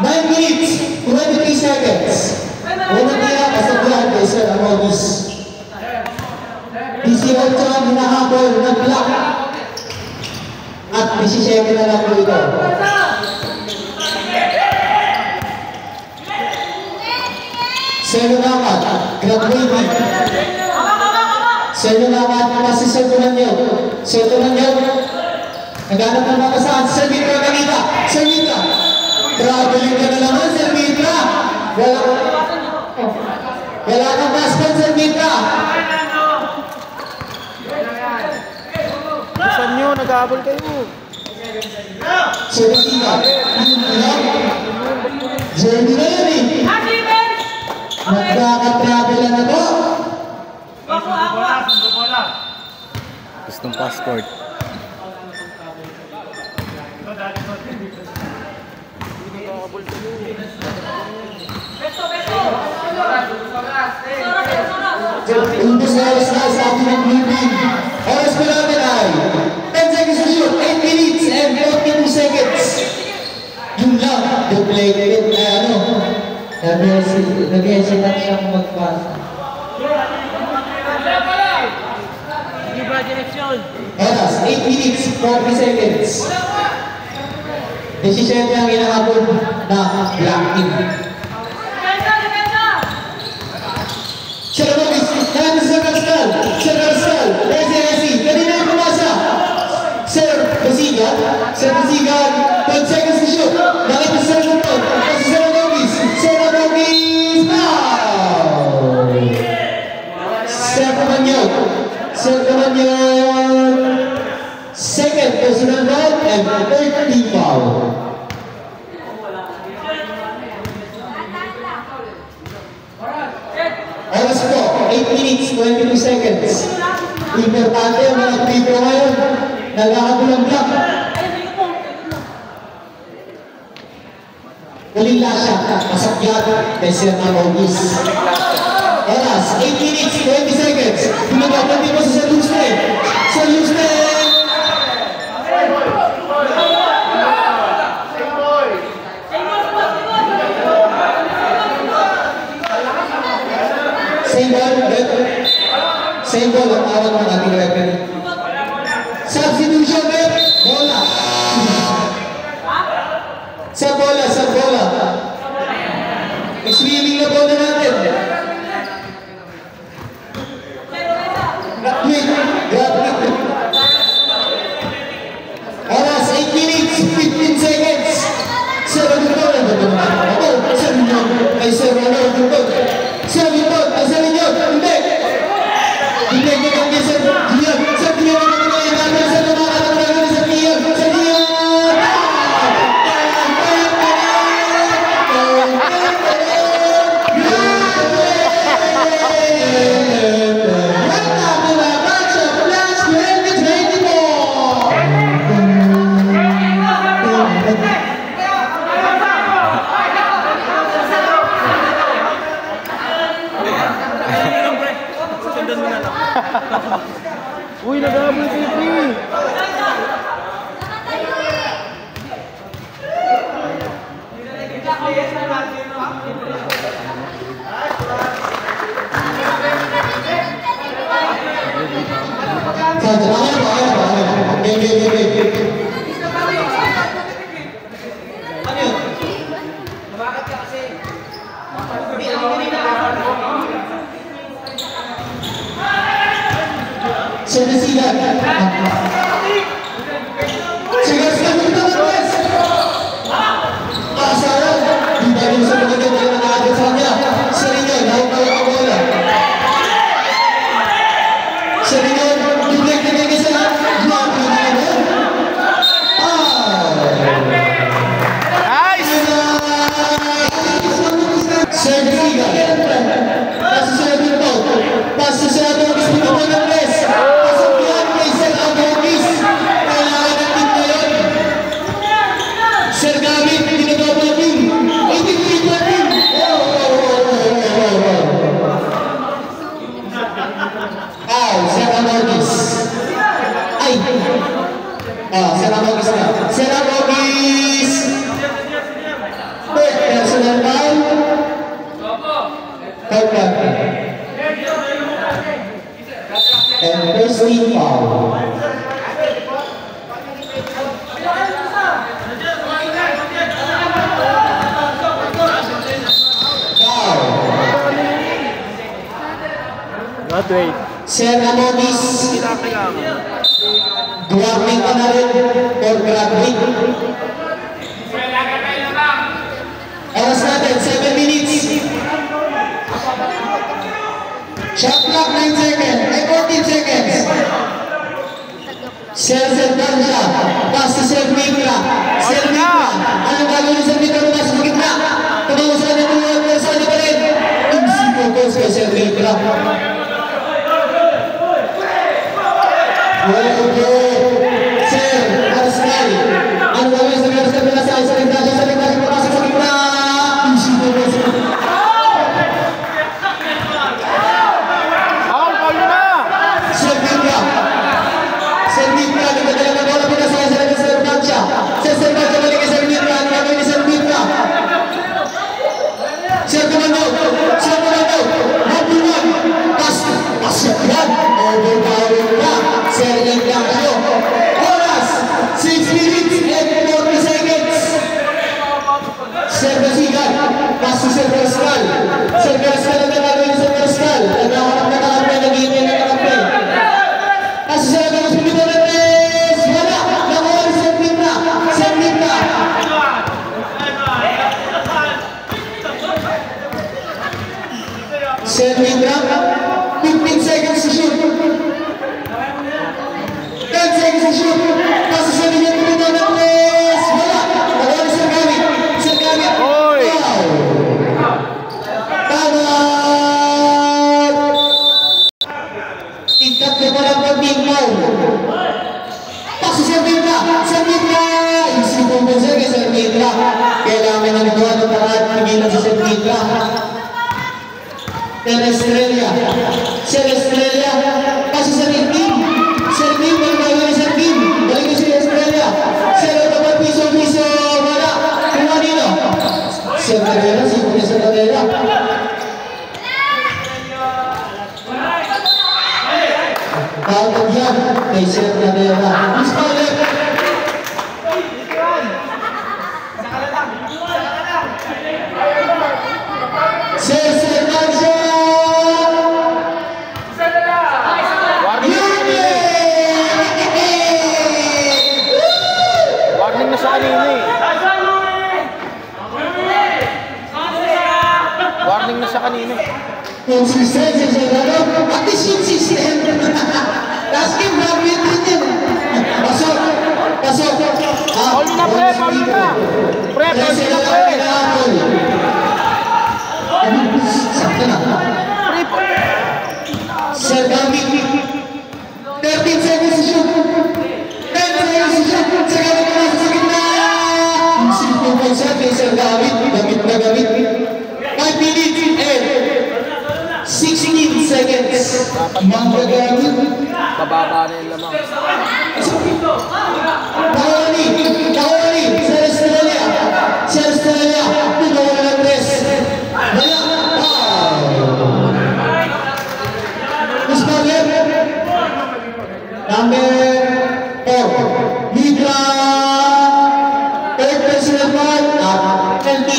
9 minutes, 23 seconds. Unang tira, kasagyan kay Sir Amogis. 18 ang hinahabol ng block. At 17 na lang po ito. Sir Lunakat, graduating. Sir Lunakat, kasi Sir Tunanyo. Sir Tunanyo, naghanap ng mga kasaan. Sir Mitra kanina. Sir Mitra, traveling ka na naman, Sir Mitra. Wala kang basket, Sir Mitra. Saan nyo? Nag-aabol kayo. Sir Mitra, journey na yan eh. Nagkakatravel na po. Gustong passport. Nag-aabol kayo. Umpos na oras na sa ating ng meeting. Oras ko natin ay 10 seconds to shoot, 8 minutes and 42 seconds. Yun lang, deflected na ano. Nag-hesitate siyang magpasa. Oras, 8 minutes, 40 seconds. 17 ang inahabol na black team. Sir Robis, natin sa Karstal. Sir Karstal, SNSC, kanina yung pumasa. Sir Basigan, 12 seconds to shoot. Nakita sa Sir Robis. Sir Robis, foul! Sir Kamanyon, second personal foul and third team foul. Oras po, 8 minutes, 22 seconds. Importante ang mga people ngayon. Nagkakabulang block. Huling lasya, masakyat, kay Sir Marogis. Oras, 8 minutes, 20 seconds. Pinagkakati mo sa Salusne. Salusne! Same ball ang tawag ng ating referee. Substitution, bola. Sa bola. Swimming na bola natin. Graduate. Oras, 8 minutes, 15 seconds. Sir Rodolfo, Sir Rodolfo, ay Sir Rodolfo. Sir Rodolfo, ay Sir Rodolfo, hindi. Hindi ko kang Sir Dion. Sir Dion ang mga natin sa lumakatatragan sa Dion. Sir Dion! Uy, nag-aabol si Free! Wait. Sir Amonis, duwarning ka na rin for graduate. Oras natin, 7 minutes. Shot clock, 9 seconds. Ay, 14 seconds. Sir Dansha, pass to Sir Mitra. Sir Mitra, anong gagawin sa Mitra? Pass sa gitna. Tumawa sa kanya, tumawa sa kanya pa rin. Insiko ko sa Sir Mitra. Sir, Arsal, ang gawin sa Arsal na sa Dansha, sa Dansha, papasok sa gitna. Insiko ko sa seconds to shoot. Pasa sa linya pinito ng tres. Wala. Wala ni Sir Gamit. Sir Gamit. Oy! Wow. Tingkat ko pa lang pag-team foul. Pasa sa Mitra. Sir Mitra. Isipong po sir kay Sir Mitra. Kailangan ng gawa ng paraan. Pigilan sa Sir Mitra. Estrella. Sir Estrella. Pasa sa Team. Sir Team. Balik ni Sir Team. Balik ni Sir Estrella. Sir dapat piso. Wala. Kumanino. Sir Carrera. Sipon ni Sir Carrera. Tawag yan kay Sir Carrera. Miss Paulet. Sir Sergio. Warning na sa kanina eh. Warning na sa kanina eh. Consistency sa lalo. At least yung system. Last game, graduate din yun. Pasok. Pauli na pre, pauli na. Pre, pauli na pre. Sakto na. Sir Gamit. 13 seconds to shoot. 10 seconds to shoot. Sir Gamit na nasa sa gitna. Simple po sir kay Sir Gamit. Gamit na gamit. 5 minutes and 16 seconds. Mangga Gamit. Bababa na yung lamang. Nakawali. Sir Estrella. Tumawa ng tres. Wala. Miss Paulet. Number 4. Libra. Third personal part. LT.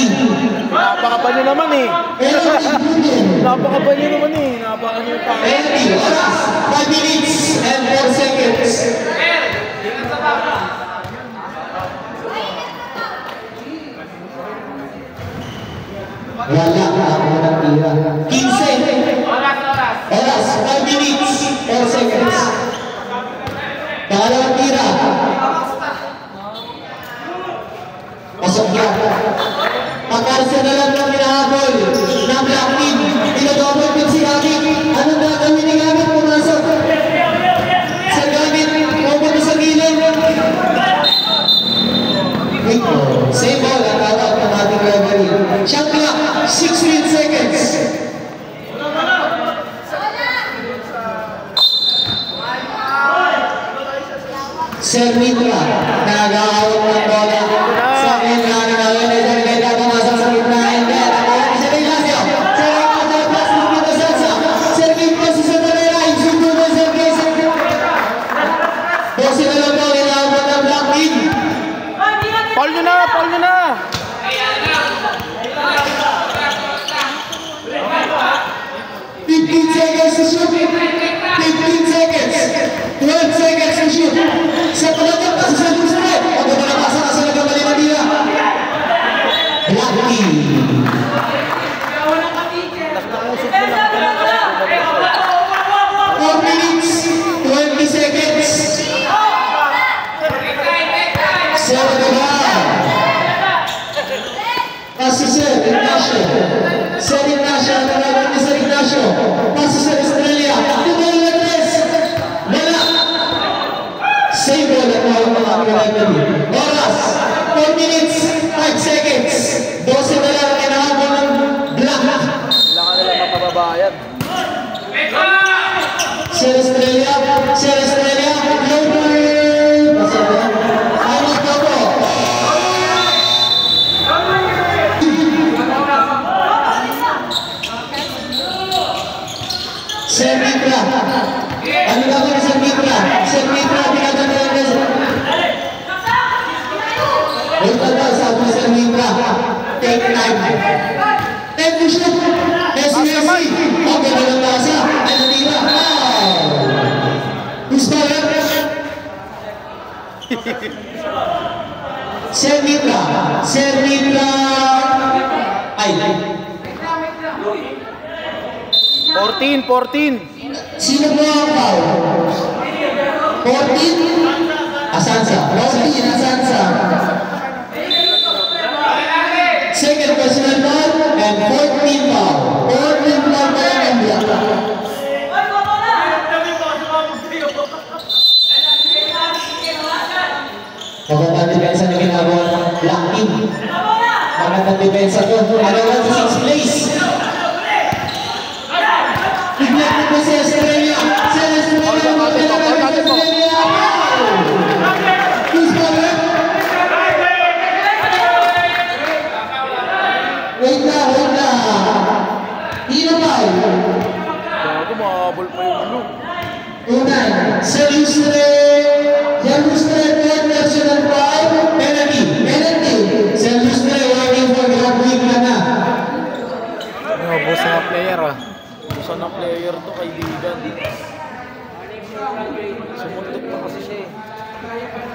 Napakabal nyo naman eh. Napakabal nyo naman eh. Napakabal nyo pa. LT. Oras. 5 minutes and 4 seconds. Wala ako ng tira. 15. Oras. 5 minutes. 4 seconds. Pangalawang tira. Pasok yan. Pakarsa na lang ng hinahabol ng Black Team. Pinadouble team si Gamit. Anong gagawin ni Gamit? Pumasok. Sa Gamit. Pumunta sa gilid. Same ball. Ang tawag ng ating referee. Shot clock. 16 seconds. Sir Mitra, nag-aawag ng bola sa akin na nangyayari ay Sir Gaita pumasok sa gitna and then Sir Ignacio, plus Lupito Salsa, Sir Gito si Sir Carrera, insulto mo Sir Gaita. 12 na lang po, inaawag ng Black Team. Paul nyo na! 15 seconds to shoot. 15 seconds. 12 seconds to shoot. Sa palagay pa sa loose strike. Pag malabasa ka sa nagkamali na nila. Black Team. 4 minutes. 20 seconds. Sir Pasi Sir Ignacio. Sir Ignacio. Nalagyan ni Sir Ignacio. Pasi Sir Estrella. Tumayo na tres. Wala. Same ball at mga referee. Oras. 4 minutes. 5 seconds. 12 na lang kinahabol ng Black. Kailangan nila mapababayad. Sir Estrella. Lower. Ayos ka po. Sir Mitra. Ano ba ni Sir Mitra? Sir Mitra, pinaganda ng Sir. Ito ba, sabi Sir Mitra. Take 9. Take to shoot. SUSC. Okay, walang basa. Ano nila? Miss Paulet. Sir Mitra. Ay. 14. Sino po ang foul? Asansa. 14, Asansa. Second personal foul and 14 foul. 14 foul pa lang ang block. Magandang depensa na ginagawa ng black team. Magandang depensa to. Ano ba sa 6th place? Bigyan mo po si Estrella. Si Estrella. Who's coming? Wait na. Hino pa. Bago, mahabol pa yung blue. Unay. Seriously. Seriously. National pride. Penalty. Seriously. Waiting for graduate ka na. Boss na player ah. Boss na player to, kaibigan. Sumuntok pa kasi siya eh.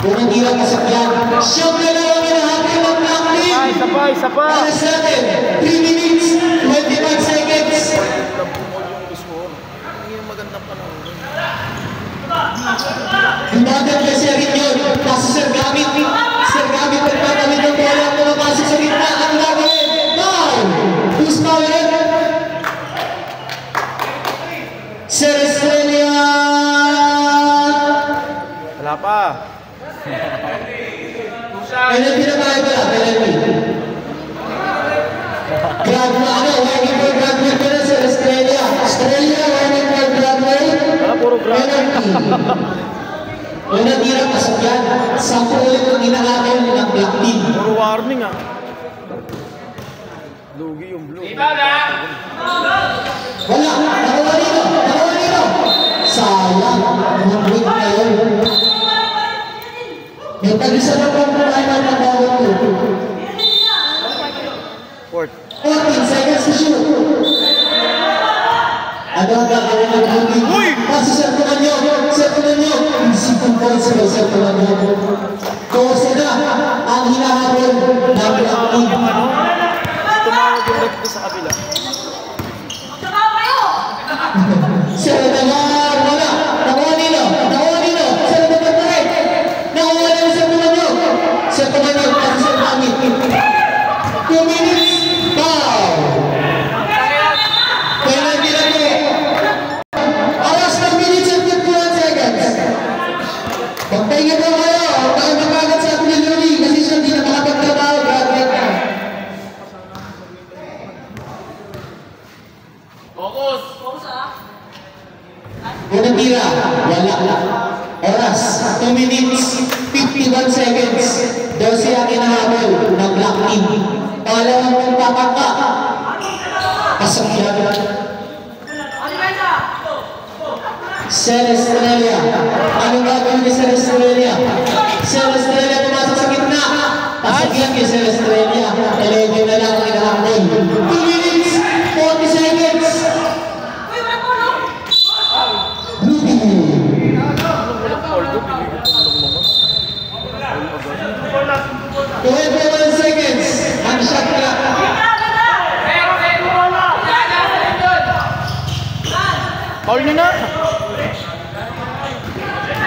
Kung hindi lang kasakyan, siyang na lang ang hinahatin ng black team. Isa pa. Alas natin, 3 minutes, 25 seconds. Maganda pa lang. Dumagat ka siya rin yun. Kaso Sir Gamit pagpatamit ng bola, pumapasok sa gitna. Ang gagawin? Foul! Who's fouling? Sir Estrella! Wala pa. Penalty na tayo pala, penalty. Waiting for graduate ko na Sir Estrella. Waiting for graduate. Puro graduate. Penalty. Una tirang kasakyan. 10 ulit ang ginagawa ng black team. Puro warning ah. Lugi yung blue. Wala. Nakawa dito. Sayang. Mag-wait na yun. May tag-isa na pang kumain ng bawat ko. 14 seconds to shoot. Ano ang gagawin ng booking? Kasi sertunan nyo. Isipin po sila sertunan nyo. Kose na ang hinahabol ng black team. Tumawag yung red sa kabila. Sir Nagar, wala. Nakuha nilo. Sir Nagar pa rin. Nakuha nilo sa tuman nyo. Sir tuman nyo. Kasi Sir Gamit. 2 minutes. Foul. Penalty na po. Alas 2 minutes and 51 seconds. Pagpahinga po kayo. Tayo makagat sa atin ni Luli. Kasi siya hindi na makapagtrabaho. Graduate na. Unang tira, wala. Oras, 2 minutes, 51 seconds. 12 ang hinahabol ng black team. Pangalawang pagpapaka. Kasakyan. Sir Estrella. Anong gagawin ni Sir Estrella? Sir Estrella pumasok sa gitna. Kasakyan kay Sir Estrella. 11 na lang ang hinahabol. 2 minutes, 40 seconds. Poldo, pinigil ko lang naman. 21 seconds. Ang shot clock. Paul nyo na.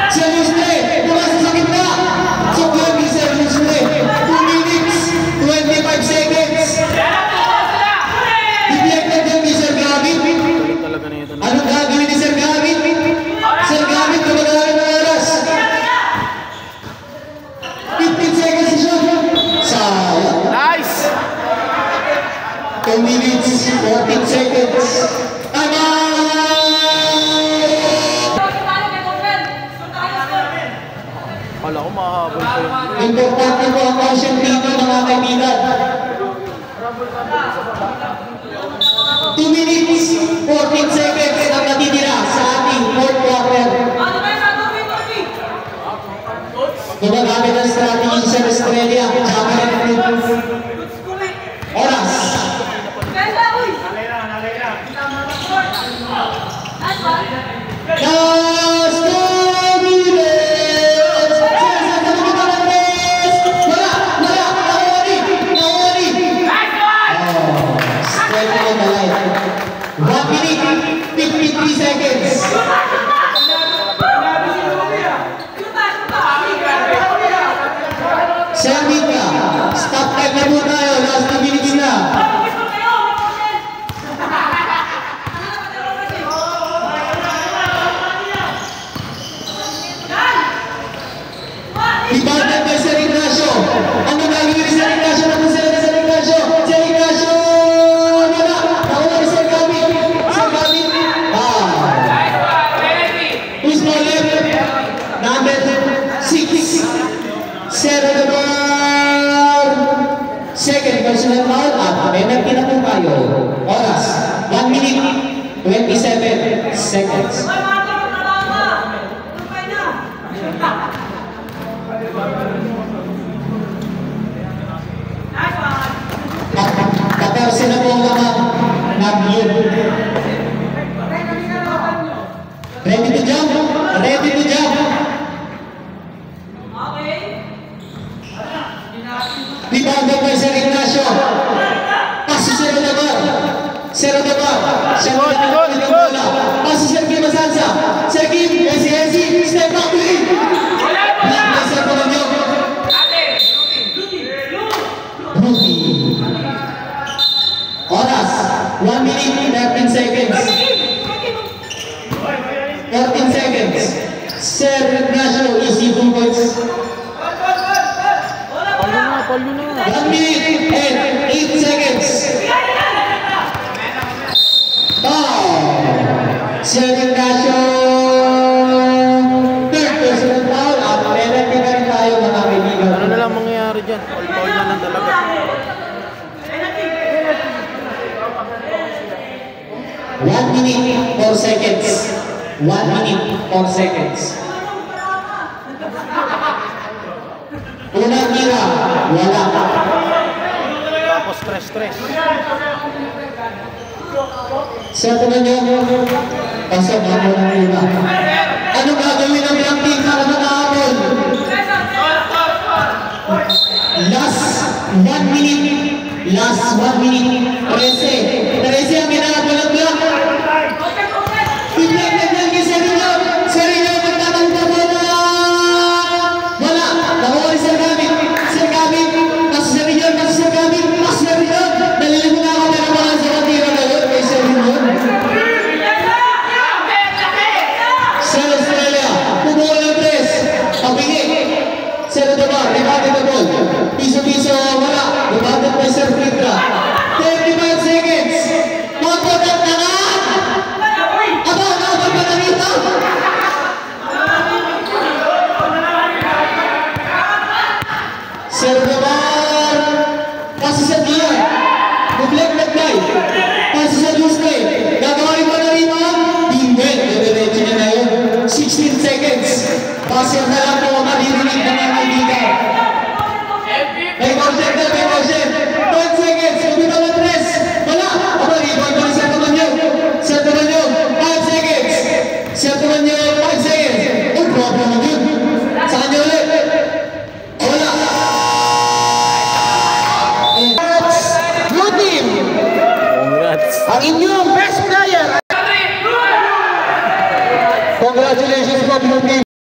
Sir Lustre, pumasok sa gitna. Sukyan ni Sir Lustre. 2 minutes, 25 seconds. Deflected yung ni Sir Gamit. Talaga na ito. Anong gagawin ni Sir Gamit? Sir Gamit, kumagalan ng oras. 15 seconds to shoot. Sayang. Nice! 2 minutes, 14 seconds. Tama! Kala ko mahabol pa yung blue. Importante po ang caution dito, mga kaibigan. 2 minutes, 14 seconds ang natitira sa ating fourth quarter. Gumagamit ang strategy sa Australia. Oras. Last 2 minutes! Wala! Nawari! Straight to the line. 1 minute, 53 seconds. 14 na po ang laman ng blue. Ready to jump? Ready to jump? Rebounded by Sir Ignacio. Pass si Sir Odabar. Sir Odabar. Pass si Sir Kim Asansa. Sir Kim, Esi, step back to him. Black by Sir Colonio. Rudy. Oras, 1 minute, 13 seconds. 14 seconds. Sir Ignacio, easy 2 points. Palyo na. 1 minute and 8 seconds. Foul. Sir Ignacio. Third personal foul. At penalty na rin tayo mga kaibigan. Ano na lang mangyayari dyan? All-foul na lang talaga. 1 minute, 4 seconds. 1 minute, 4 seconds. Unang mira, wala. Tapos stress. Sa tunan nyo, pasok ako ng mira. Ano gagawin ng Black Team para makahabol? Last 1 minute. Last 1 minute. 13 ang ginagawa ng Black. Biglang naglang kay Serino. Serino, magtatangka mo na. Wala. Nakuha ni Sir Gavin. Sir Gavin. Mas Serino. Mas Sir Gavin. Mas Serino. Nalilip mo na ako na naman sa katira na yun kay Serino. Sir Australia. Pubuha ng press. Pabingi. Sir Odabar. Rebounded the ball. Piso-piso. Wala. Rebounded by Sir Fridra. 35 seconds. Mga product na nga. Sir Odabar. Pasi sa Dion. Bubleg naglay. Pasi sa Dusne. Gagawin pa na rin mga Bingwell. Diretso niya na yun. 16 seconds. Pasir na lang po. Maririnig na mga kaibigan. May motion na. 10 seconds. Kumita ng press. Wala. Aba, rebound pa rin Sir Tumanyo. Sir Tumanyo. 5 seconds. Sir Tumanyo. 5 seconds. Oh, problem na yun. Sa kanya ulit. Wala. Blue Team. Congrats. Ang inyong best player. Congratulations po, Blue Team.